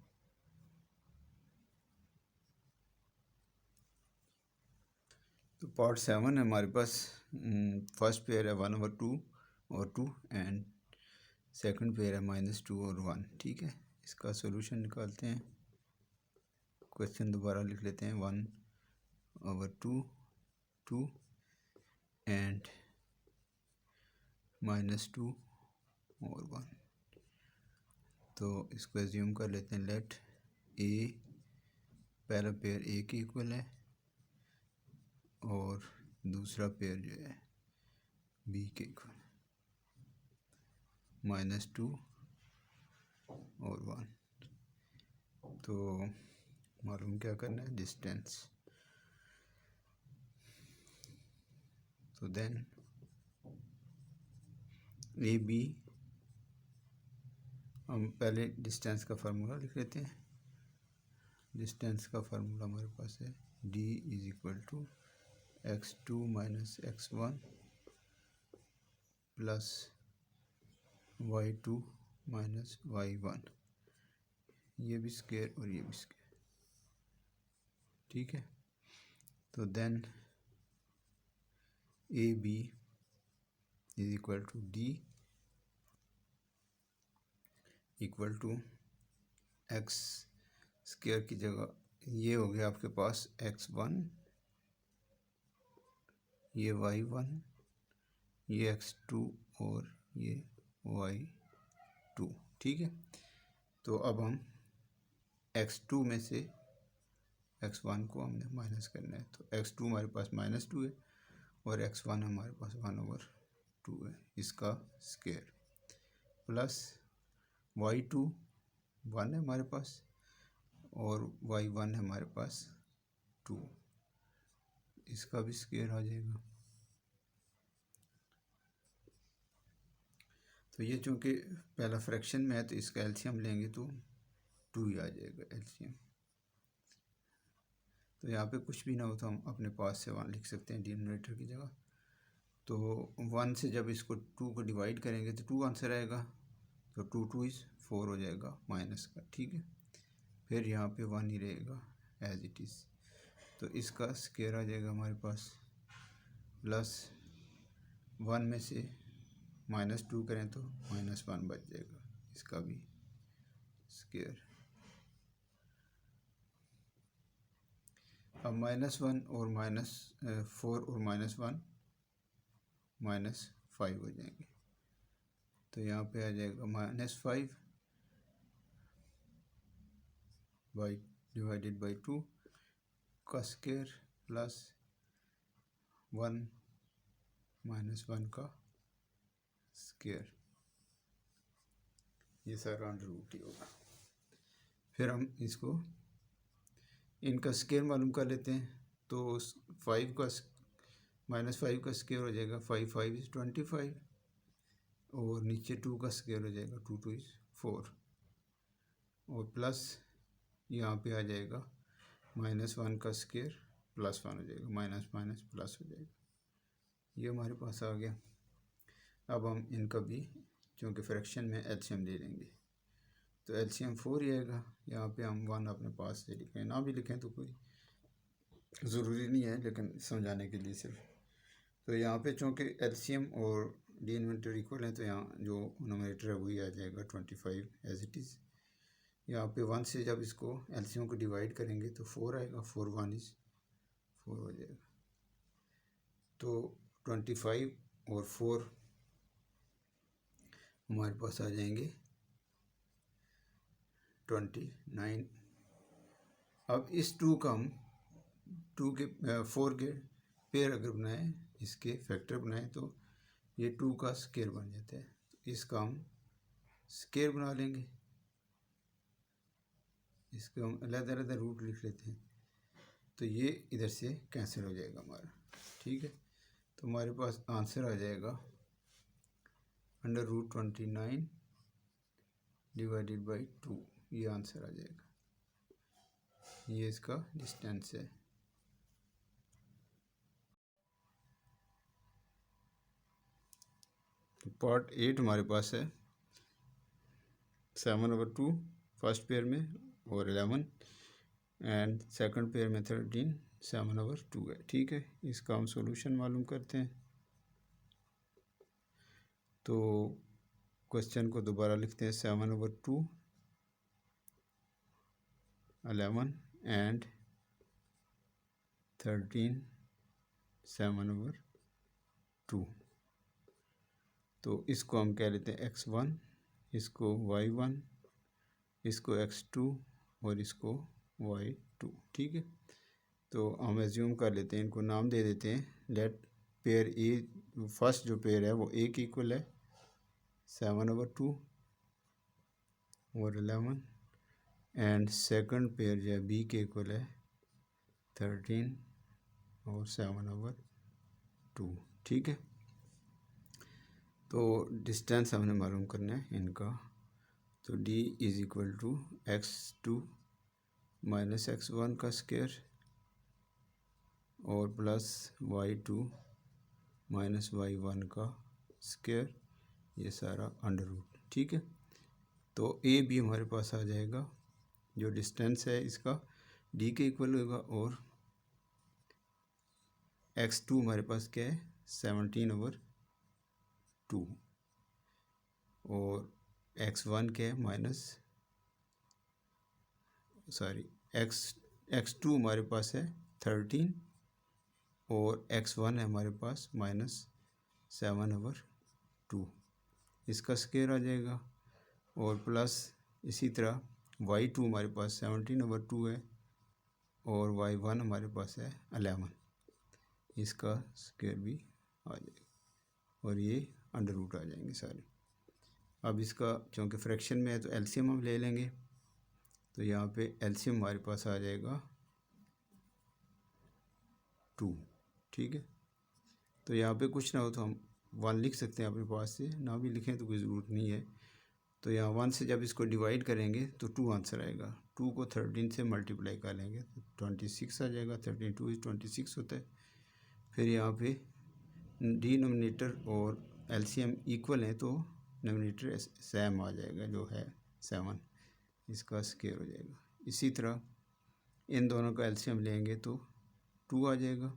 तो पार्ट 7 है हमारे पास। फर्स्ट पेयर है 1/2 और 2, एंड सेकंड पेयर है -2 और 1। ठीक है, इसका सॉल्यूशन निकालते हैं। क्वेश्चन दोबारा लिख लेते हैं। 1/2 2 एंड -2 और 1। तो इसको एज्यूम कर लेते हैं। लेट ए, पहला पेयर ए के इक्वल है और दूसरा पेयर जो है बी के इक्वल, -2 और 1। तो मालूम क्या करना है, डिस्टेंस। तो देन ए बी, हम पहले डिस्टेंस का फार्मूला लिख लेते हैं। डिस्टेंस का फार्मूला हमारे पास है d = x2 - x1 plus y2 - y1। ये भी स्क्वायर और ये भी स्क्वायर। ठीक है, तो then A B = d = x square की जगह ये हो गया आपके पास x1, ये y1, ये x2 और ये y2। ठीक है, तो अब हम x2 में से x1 को हमने माइनस करना है। तो x2 हमारे पास -2 है और x1 हमारे पास 1/2 है, इसका स्क्वायर, प्लस y2 1 है हमारे पास और y1 है हमारे पास 2, इसका भी स्क्वायर आ जाएगा। तो ये चूँकि पहला फ्रैक्शन में है तो इसका एलसीएम लेंगे तो 2 ही आ जाएगा एलसीएम। तो यहाँ पे कुछ भी ना हो तो हम अपने पास से 1 लिख सकते हैं डिनोमिनेटर की जगह। तो 1 से जब इसको 2 को डिवाइड करेंगे तो 2 आंसर आएगा, तो 2 2 इज़ 4 हो जाएगा माइनस का। ठीक है, फिर यहाँ पे 1 ही रहेगा एज इट इज़, तो इसका स्क्वायर आ जाएगा हमारे पास, प्लस 1 में से -2 करें तो -1 बच जाएगा, इसका भी स्क्वायर। अब -1 और -4 और -1 -5 हो जाएंगे। तो यहाँ पे आ जाएगा -5 डिवाइडेड बाई 2 का स्क्वायर प्लस 1 -1 का स्क्वायर, ये सारा अंडर रूट ही होगा। फिर हम इसको इनका स्क्वायर मालूम कर लेते हैं। तो 5 का -5 का स्क्वायर हो जाएगा 5 5 इज़ 25, और नीचे 2 का स्क्वायर हो जाएगा 2 2 इज़ 4, और प्लस यहाँ पे आ जाएगा -1 का स्क्वायर +1 हो जाएगा, माइनस माइनस प्लस हो जाएगा, ये हमारे पास आ गया। अब हम इनका भी क्योंकि फ्रैक्शन में एलसीएम ले लेंगे, तो एलसीएम 4 ही आएगा। यहाँ पे हम 1 अपने पास से लिखें, ना भी लिखें तो कोई ज़रूरी नहीं है, लेकिन समझाने के लिए सिर्फ। तो यहाँ पे चूँकि एलसीएम और डिनोमिनेटर इक्वल हैं तो यहाँ जो नोमिनेटर है वही आ जाएगा 25 एज इट इज़। यहाँ पे 1 से जब इसको एलसीएम को डिवाइड करेंगे तो 4 आएगा, 4 1 इज़ 4 हो जाएगा। तो 25 और 4 हमारे पास आ जाएंगे 29। अब इस 2 का हम 4 के पेयर अगर बनाएं, इसके फैक्टर बनाएं तो ये 2 का स्क्वायर बन जाता है। तो इसका हम स्क्वायर बना लेंगे, इसको हम अलग-अलग रूट लिख लेते हैं, तो ये इधर से कैंसिल हो जाएगा हमारा। ठीक है, तो हमारे पास आंसर आ जाएगा √29 डिवाइडेड बाई 2, ये आंसर आ जाएगा। ये इसका डिस्टेंस है। तो पार्ट 8 हमारे पास है 7/2 फर्स्ट पेयर में और 11 एंड सेकंड पेयर में 13 7/2 है। ठीक है, इसका हम सॉल्यूशन मालूम करते हैं। तो क्वेश्चन को दोबारा लिखते हैं 7/2 11 एंड 13 7/2। तो इसको हम कह लेते हैं x1, इसको y1, इसको x2 और इसको y2। ठीक है, तो हम एज्यूम कर लेते हैं, इनको नाम दे देते हैं। लेट पेयर ए, फर्स्ट जो पेयर है वो ए की इक्वल है 7/2 और 11 एंड सेकंड पेयर जो है बी के इक्वल है 13 और 7/2। ठीक है, तो डिस्टेंस हमने मालूम करना है इनका। तो d is equal to x2 minus x1 का स्क्वायर और प्लस y2 माइनस y1 का स्क्वायर, ये सारा अंडर रूट। ठीक है, तो a भी हमारे पास आ जाएगा, जो डिस्टेंस है इसका d के इक्वल होगा, और x2 हमारे पास क्या है 17/2 और x1 क्या है x2 हमारे पास है 13 और x1 है हमारे पास -7/2, इसका स्क्वायर आ जाएगा। और प्लस इसी तरह y2 हमारे पास 17/2 है और y1 हमारे पास है 11, इसका स्क्वायर भी आ जाएगा और ये अंडर रूट आ जाएंगे सारे। अब इसका चूँकि फ्रैक्शन में है तो एलसीएम हम ले लेंगे। तो यहाँ पे एलसीएम हमारे पास आ जाएगा 2। ठीक है, तो यहाँ पे कुछ ना हो तो हम 1 लिख सकते हैं अपने पास से, ना भी लिखें तो कोई ज़रूरत नहीं है। तो यहाँ 1 से जब इसको डिवाइड करेंगे तो 2 आंसर आएगा। 2 को 13 से मल्टीप्लाई करेंगे तो 26 आ जाएगा। 13 2 इज 26 होता है। फिर यहाँ पे डिनोमिनेटर और एलसीएम इक्वल हैं तो नोमिनेटर सेम आ जाएगा, जो है 7, इसका स्क्वायर हो जाएगा। इसी तरह इन दोनों का एलसीएम लेंगे तो 2 आ जाएगा।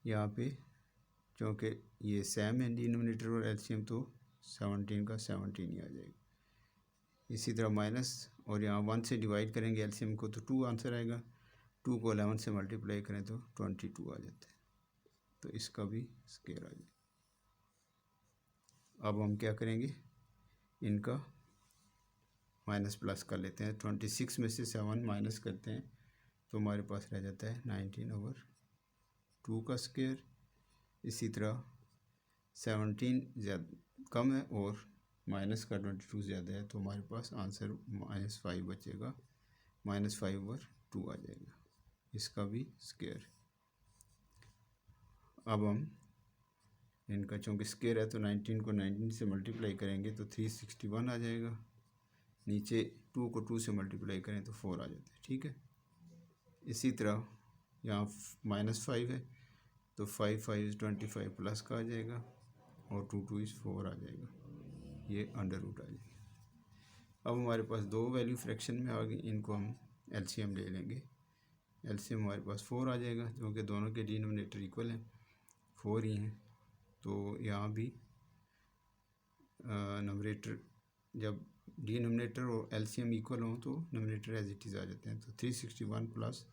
यहाँ पे क्योंकि ये सेम है डिनोमिनेटर और एलसीएम, तो 17 का 17 ही आ जाएगा। इसी तरह माइनस, और यहाँ 1 से डिवाइड करेंगे एलसीएम को तो 2 आंसर आएगा। 2 को 11 से मल्टीप्लाई करें तो 22 आ जाता है, तो इसका भी स्क्वायर आ जाएगा। अब हम क्या करेंगे, इनका माइनस प्लस कर लेते हैं। 26 में से 7 माइनस करते हैं तो हमारे पास रह जाता है 19/2 का स्क्वायर। इसी तरह 17 ज़्यादा कम है और माइनस का 22 ज़्यादा है, तो हमारे पास आंसर -5 बचेगा, -5/2 आ जाएगा, इसका भी स्क्वायर। अब हम इनका चूँकि स्क्वायर है तो 19 को 19 से मल्टीप्लाई करेंगे तो 361 आ जाएगा। नीचे 2 को 2 से मल्टीप्लाई करें तो 4 आ जाता है। ठीक है, इसी तरह यहाँ -5 है तो 5 5 इज़ 25 प्लस का आ जाएगा और 2 2 इज़ 4 आ जाएगा, ये अंडर रूट आ जाएगा। अब हमारे पास 2 वैल्यू फ्रैक्शन में आ गई, इनको हम एलसीएम ले लेंगे। एलसीएम हमारे पास 4 आ जाएगा, क्योंकि दोनों के डिनोमिनेटर इक्वल हैं, 4 ही हैं। तो यहाँ भी नंबरेटर जब डिनोमिनेटर और एलसीएम इक्वल हों तो नंबरेटर एज इट इज़ आ जाते हैं। तो 361 प्लस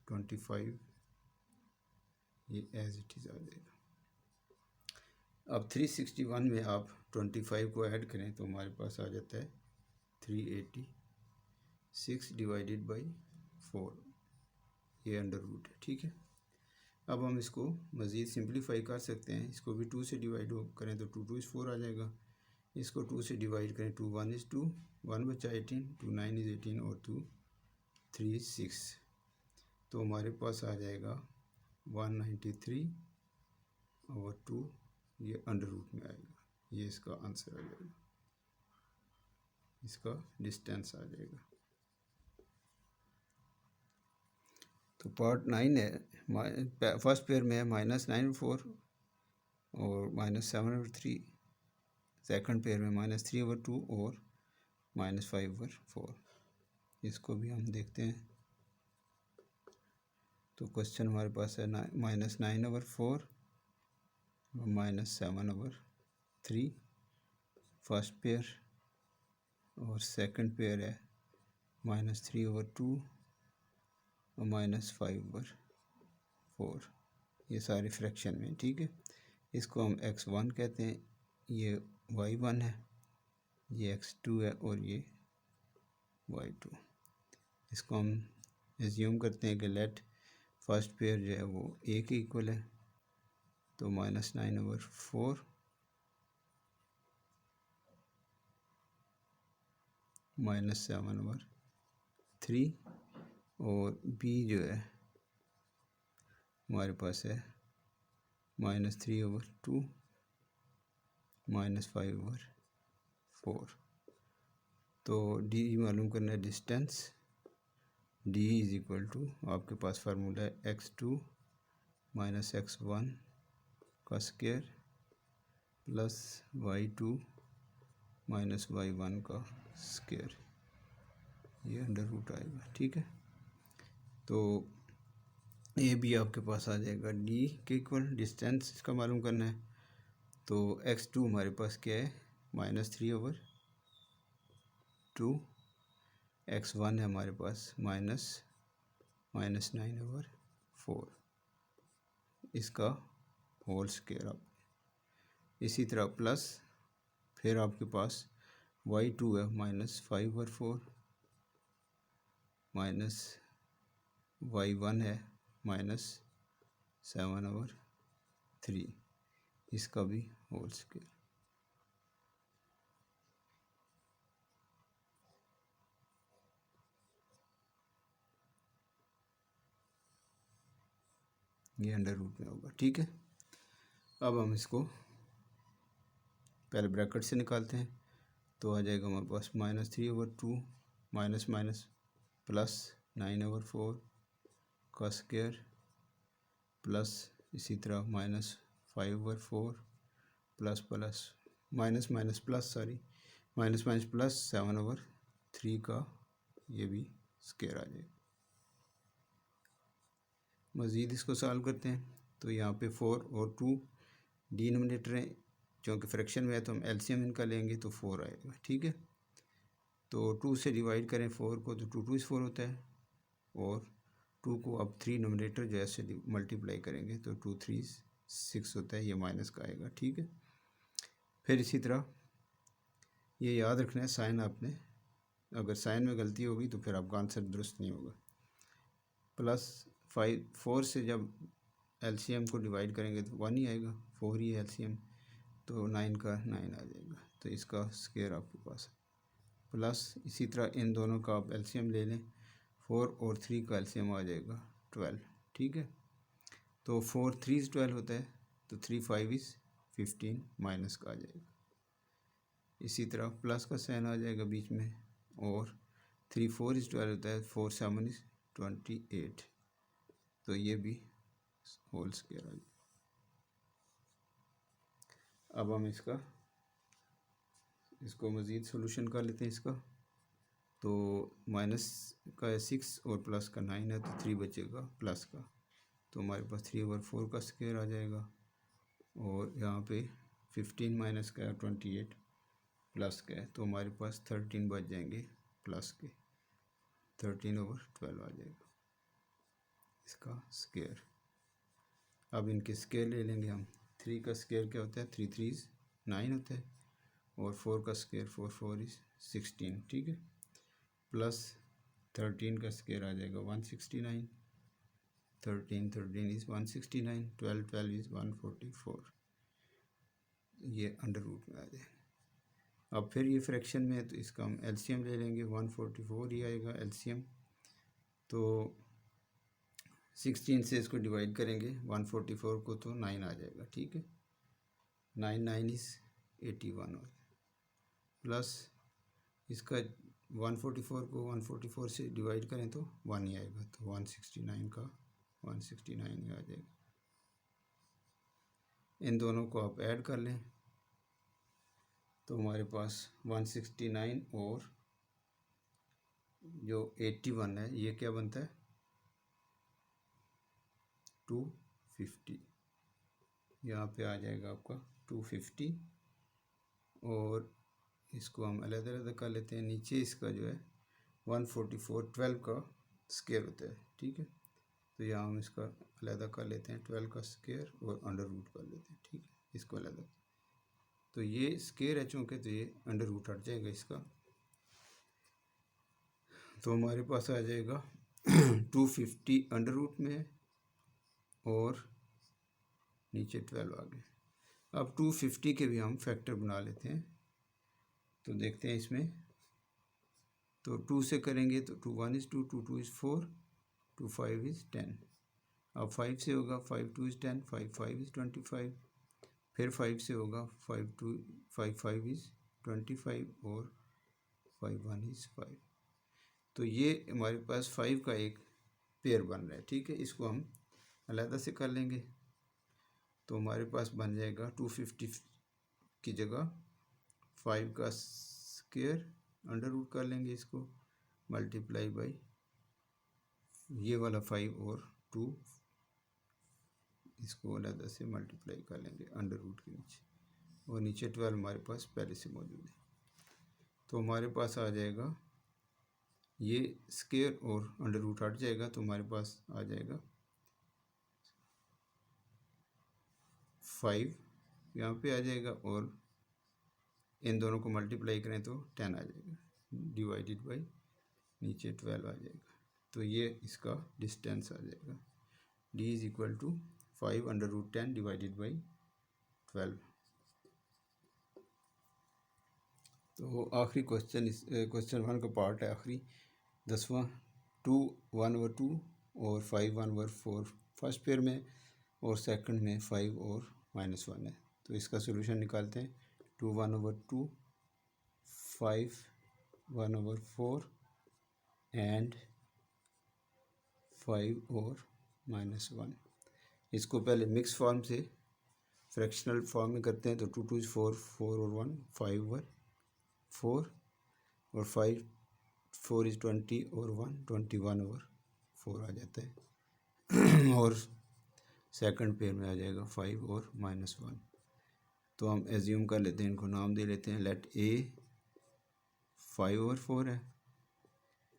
25 ये एज इट इज़ आ जाएगा। अब 361 में आप 25 को ऐड करें तो हमारे पास आ जाता है 386 डिवाइडेड बाई 4, ये अंडर रूट है। ठीक है, अब हम इसको मज़ीद सिंप्लीफाई कर सकते हैं। इसको भी 2 से डिवाइड करें तो 2 2 इज़ 4 आ जाएगा। इसको 2 से डिवाइड करें 2 1 इज़ 2, 1 बचा 18, 2 9 इज़ 18 और 2 3 6, तो हमारे पास आ जाएगा 193/2, ये अंडर रूट में आएगा, ये इसका आंसर आ जाएगा, इसका डिस्टेंस आ जाएगा। तो पार्ट 9 है, फर्स्ट पेयर में है -9/4 और -7/3, सेकंड पेयर में -3/2 और -5/4। इसको भी हम देखते हैं। तो क्वेश्चन हमारे पास है -9/4 और -7/3 फर्स्ट पेयर, और सेकंड पेयर है -3/2 और -5/4। ये सारे फ्रैक्शन में, ठीक है। इसको हम x1 कहते हैं, ये y1 है, ये x2 है और ये y2। इसको हम एज्यूम करते हैं कि लेट फर्स्ट पेयर जो है वो a के इक्वल है, तो -9/4 -7/3 और b जो है हमारे पास है -3/2 -5/4। तो d मालूम करना है distance. d is equal to, आपके पास फार्मूला है x2 - x1 का स्क्वायर प्लस y2 - y1 का स्क्वायर, ये अंडर रूट आएगा, ठीक है। तो ये भी आपके पास आ जाएगा d के इक्वल, डिस्टेंस इसका मालूम करना है। तो x2 हमारे पास क्या है, -3/2, x1 है हमारे पास -9/4, इसका होल स्क्वायर। आप इसी तरह प्लस, फिर आपके पास y2 है -5/4 माइनस y1 है -7/3, इसका भी होल स्क्वायर। ये अंडर रूट में होगा, ठीक है। अब हम इसको पहले ब्रैकेट से निकालते हैं, तो आ जाएगा हमारे पास -3/2 माइनस माइनस प्लस 9/4 का स्क्वायर प्लस इसी तरह -5/4 plus plus minus minus plus minus minus plus 7/3 का ये भी स्क्वायर आ जाएगा। मज़ीद इसको सॉल्व करते हैं, तो यहाँ पे 4 और 2 डिनोमिनेटर हैं, क्योंकि फ्रैक्शन में है तो हम एलसीएम इनका लेंगे तो 4 आएगा, ठीक है। तो 2 से डिवाइड करें 4 को, तो 2 2 4 होता है, और 2 को अब 3 नोमिनेटर जो ऐसे मल्टीप्लाई करेंगे तो 2 3 6 होता है, ये माइनस का आएगा, ठीक है। फिर इसी तरह ये याद रखना है, साइन आपने, अगर साइन में गलती होगी तो फिर आपका आंसर दुरुस्त नहीं होगा। +4 से जब एलसीएम को डिवाइड करेंगे तो 1 ही आएगा, 4 ही है एलसीएम, तो 9 का 9 आ जाएगा, तो इसका स्क्वायर आपके पास है। प्लस इसी तरह इन दोनों का आप एलसीएम ले लें, 4 और 3 का एलसीएम आ जाएगा 12, ठीक है। तो 4 3 12 होता है, तो 3 5 15 माइनस का आ जाएगा। इसी तरह प्लस का साइन आ जाएगा बीच में, और 3 4 12 होता है, 4 7 28, तो ये भी होल स्क्वायर आ जाएगा। अब हम इसको मज़ीद सोल्यूशन कर लेते हैं इसका। तो माइनस का 6 और प्लस का 9 है, तो 3 बचेगा प्लस का, तो हमारे पास 3/4 का स्क्वायर आ जाएगा। और यहाँ पे 15 माइनस का 28 प्लस का है, तो हमारे पास 13 बच जाएंगे प्लस के, 13/12 आ जाएगा इसका स्क्वायर। अब इनके स्क्वायर ले लेंगे हम। 3 का स्क्वायर क्या होता है, 3 3 9 होता है, और 4 का स्क्वायर 4 4 16, ठीक है। प्लस 13 का स्क्वायर आ जाएगा 169, 13 13 इज़ 169, 12 12 इज़ 144, ये अंडर रूट में आ जाएगा। अब फिर ये फ्रैक्शन में है, तो इसका हम एलसीएम ले लेंगे, 144 ही आएगा एलसीएम। तो 16 से इसको डिवाइड करेंगे 144 को, तो 9 आ जाएगा, ठीक है। 9 9 इज़ 81 हो, प्लस इसका 144 को 144 से डिवाइड करें तो 1 ही आएगा, तो 169 का 169 ही आ जाएगा। इन दोनों को आप ऐड कर लें तो हमारे पास 169 और जो 81 है ये क्या बनता है 250। यहाँ पे आ जाएगा आपका 250 और इसको हम अलग अलग कर लेते हैं। नीचे इसका जो है 144 12 का स्क्वायर होता है, ठीक है, तो यहाँ हम इसका अलग कर लेते हैं 12 का स्क्वायर और अंडर रूट कर लेते हैं, ठीक है, इसको अलग। तो ये स्क्वायर है चूँकि तो ये अंडर रूट हट जाएगा इसका, तो हमारे पास आ जाएगा 250 अंडर रूट में और नीचे 12 आ गए। अब 250 के भी हम फैक्टर बना लेते हैं, तो देखते हैं इसमें, तो 2 से करेंगे तो 2 1 is 2, 2 2 is 4, 2 5 is 10। अब 5 से होगा 5 2 is 10, 5 5 is 25, फिर 5 से होगा 5 2 5 5 is 25 और 5 1 is 5। तो ये हमारे पास 5 का एक पेयर बन रहा है, ठीक है, इसको हम अलग से कर लेंगे तो हमारे पास बन जाएगा 250 की जगह 5 का स्क्वायर अंडर रूट कर लेंगे, इसको मल्टीप्लाई बाई ये वाला 5 और 2 इसको अलग से मल्टीप्लाई कर लेंगे अंडर रूट के नीचे, और नीचे 12 हमारे पास पहले से मौजूद है। तो हमारे पास आ जाएगा ये स्क्वायर और अंडर रूट हट जाएगा तो हमारे पास आ जाएगा 5 यहाँ पे आ जाएगा और इन दोनों को मल्टीप्लाई करें तो 10 आ जाएगा, डिवाइडेड बाई नीचे 12 आ जाएगा, तो ये इसका डिस्टेंस आ जाएगा d is equal to 5 under root 10 divided by 12। तो आखिरी क्वेश्चन क्वेश्चन 1 का पार्ट है आखिरी 10वां, 2 1 ओवर 2 और 5 1 ओवर 4 फर्स्ट पेयर में और सेकंड में 5 और -1 है, तो इसका सोल्यूशन निकालते हैं। 2 1 ओवर 2, 5 1 ओवर 4 एंड 5 और -1। इसको पहले मिक्स फॉर्म से फ्रैक्शनल फॉर्म में करते हैं तो 2 2 4, 4 और 1 5 ओवर 4 और 5 4 इज 20 और 1 21 ओवर 4 आ जाता है और सेकंड पेयर में आ जाएगा 5 और -1। तो हम एज्यूम कर लेते हैं, इनको नाम दे लेते हैं, लेट ए 5 ओवर 4 है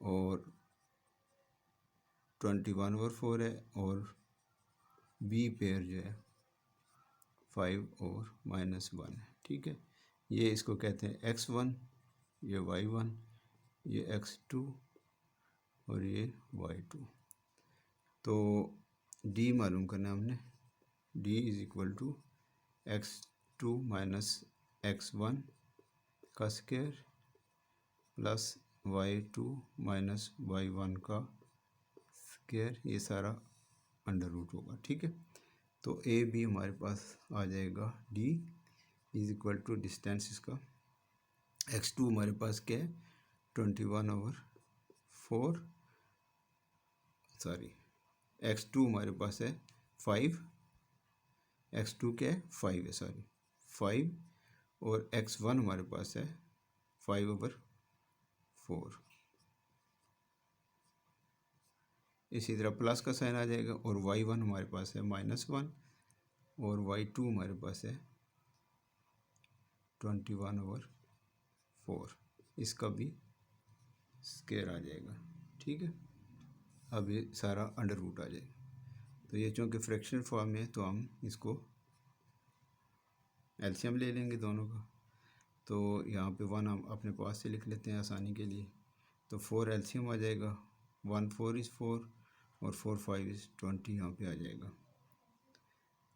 और 21 ओवर 4 है और बी पेयर जो है 5 और -1 है, ठीक है। ये इसको कहते हैं x1, ये y1, ये x2 और ये y2। तो d मालूम करना हमने, d is equal to x2 minus x1 का square plus y2 minus y1 का स्क्वायर, ये सारा अंडर रूट होगा, ठीक है। तो ए बी हमारे पास आ जाएगा d is equal to distance इसका x2 हमारे पास क्या है 21 ओवर 4, सॉरी x2 हमारे पास है 5, x2 क्या है 5 है, सॉरी 5 और x1 हमारे पास है 5 ओवर 4। इसी तरह प्लस का साइन आ जाएगा और y1 हमारे पास है -1 और y2 हमारे पास है 21 ओवर 4, इसका भी स्क्वायर आ जाएगा, ठीक है। अब ये सारा अंडर रूट आ जाएगा। तो ये चूँकि फ्रैक्शन फॉर्म में तो हम इसको एलसीएम ले लेंगे दोनों का। तो यहाँ पे 1 हम अपने पास से लिख लेते हैं आसानी के लिए, तो 4 एलसीएम आ जाएगा, 1 4 इज़ 4 और 4 5 इज़ 20 यहाँ पे आ जाएगा।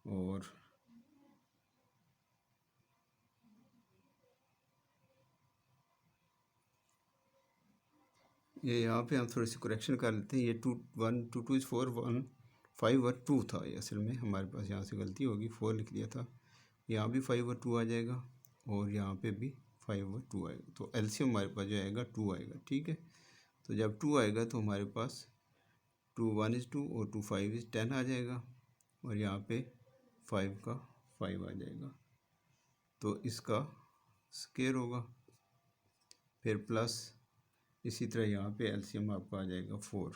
और ये यहाँ पे हम थोड़ी सी करेक्शन कर लेते हैं, ये 2 1 2 2 इज़ 4 1 5 और 2 था, ये असल में हमारे पास यहाँ से गलती होगी, 4 लिख दिया था, यहाँ भी 5 और 2 आ जाएगा और यहाँ पे भी 5/2 आएगा। तो एलसीएम हमारे पास जो आएगा 2 आएगा, ठीक है। तो जब 2 आएगा तो हमारे पास 2 1 is 2 और 2 5 is 10 आ जाएगा, और यहाँ पे 5 का 5 आ जाएगा, तो इसका स्क्वायर होगा। फिर प्लस इसी तरह यहाँ पे एलसीएम आपका आ जाएगा 4,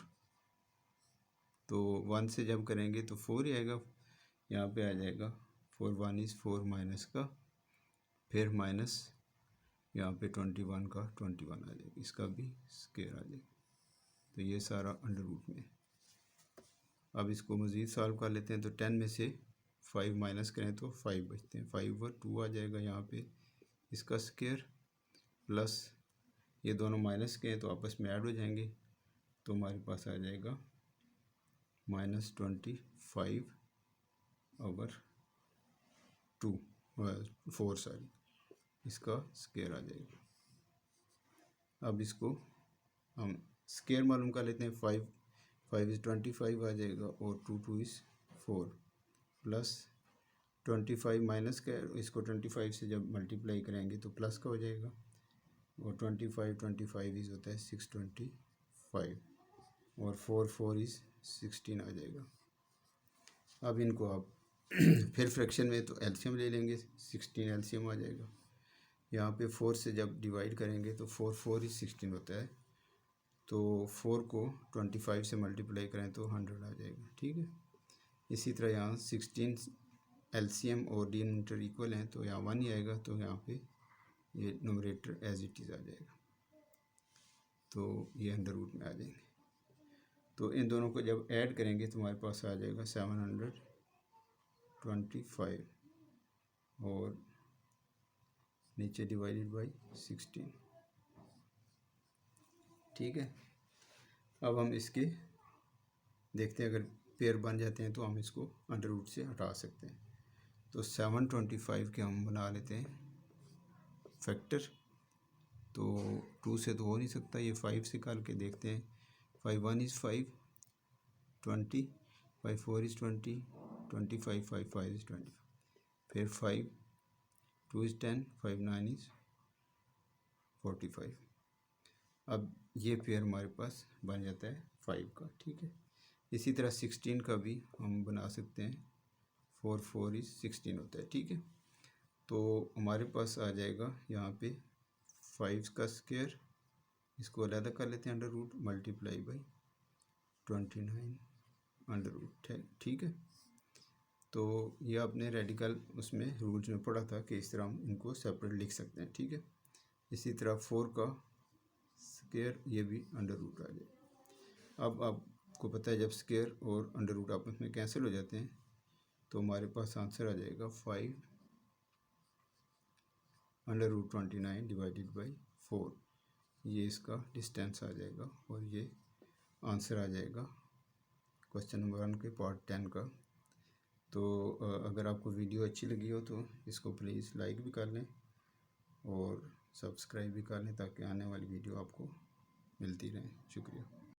तो 1 से जब करेंगे तो 4 ही आएगा। यहाँ पे आ जाएगा 4 1 is 4 माइनस का, फिर माइनस यहाँ पे 21 का 21 आ जाएगा, इसका भी स्क्वायर आ जाएगा। तो ये सारा अंडर रूट में। अब इसको मज़ीद सॉल्व कर लेते हैं। तो 10 में से 5 माइनस करें तो 5 बचते हैं, 5/2 आ जाएगा यहाँ पे, इसका स्क्वायर प्लस ये दोनों माइनस के हैं तो आपस में ऐड हो जाएंगे, तो हमारे पास आ जाएगा -25/4 इसका स्क्वायर आ जाएगा। अब इसको हम स्क्वायर मालूम कर लेते हैं। 5 is 25 आ जाएगा, और 2 is 4 प्लस 25 माइनस का, इसको 25 से जब मल्टीप्लाई करेंगे तो प्लस का हो जाएगा, और 25 इज होता है 625, और 4 इज 16 आ जाएगा। अब इनको आप फिर फ्रैक्शन में तो एलसीएम ले लेंगे, 16 एलसीएम आ जाएगा। यहाँ पे 4 से जब डिवाइड करेंगे तो 4 इज 16 होता है, तो 4 को 25 से मल्टीप्लाई करें तो 100 आ जाएगा, ठीक है। इसी तरह यहाँ 16 एलसीएम और डिनोमिनेटर इक्वल हैं, तो यहाँ 1 ही आएगा, तो यहाँ पे ये नोमरेटर एज इट इज़ आ जाएगा, तो ये अंडर रूट में आ जाएंगे। तो इन दोनों को जब ऐड करेंगे तो हमारे पास आ जाएगा 725, और नीचे डिवाइडेड बाई 16, ठीक है। अब हम इसके देखते हैं, अगर पेयर बन जाते हैं तो हम इसको अंडर रूट से हटा सकते हैं। तो 725 के हम बना लेते हैं फैक्टर, तो 2 से तो हो नहीं सकता, ये 5 से करके देखते हैं। 5 1 is 5 20, 5 4 is 20, 25 5 5 is 25, फिर 5 2 is 10, 5 9 is 45। अब ये पेयर हमारे पास बन जाता है 5 का, ठीक है। इसी तरह 16 का भी हम बना सकते हैं, 4 4 is 16 होता है, ठीक है। तो हमारे पास आ जाएगा यहाँ पे 5 का स्क्वायर, इसको अलग कर लेते हैं, under root multiply by 29 under root, ठीक है। तो ये आपने रेडिकल उसमें रूल्स में पढ़ा था कि इस तरह हम इनको सेपरेट लिख सकते हैं, ठीक है। इसी तरह 4 का स्क्वायर, ये भी अंडर रूट आ जाए। अब आपको पता है जब स्क्वायर और अंडर रूट आपस में कैंसिल हो जाते हैं तो हमारे पास आंसर आ जाएगा 5 अंडर रूट 29 डिवाइडेड बाई 4, ये इसका डिस्टेंस आ जाएगा, और ये आंसर आ जाएगा क्वेश्चन नंबर 1 के पार्ट 10 का। तो अगर आपको वीडियो अच्छी लगी हो तो इसको प्लीज़ लाइक भी कर लें और सब्सक्राइब भी कर लें, ताकि आने वाली वीडियो आपको मिलती रहे। शुक्रिया।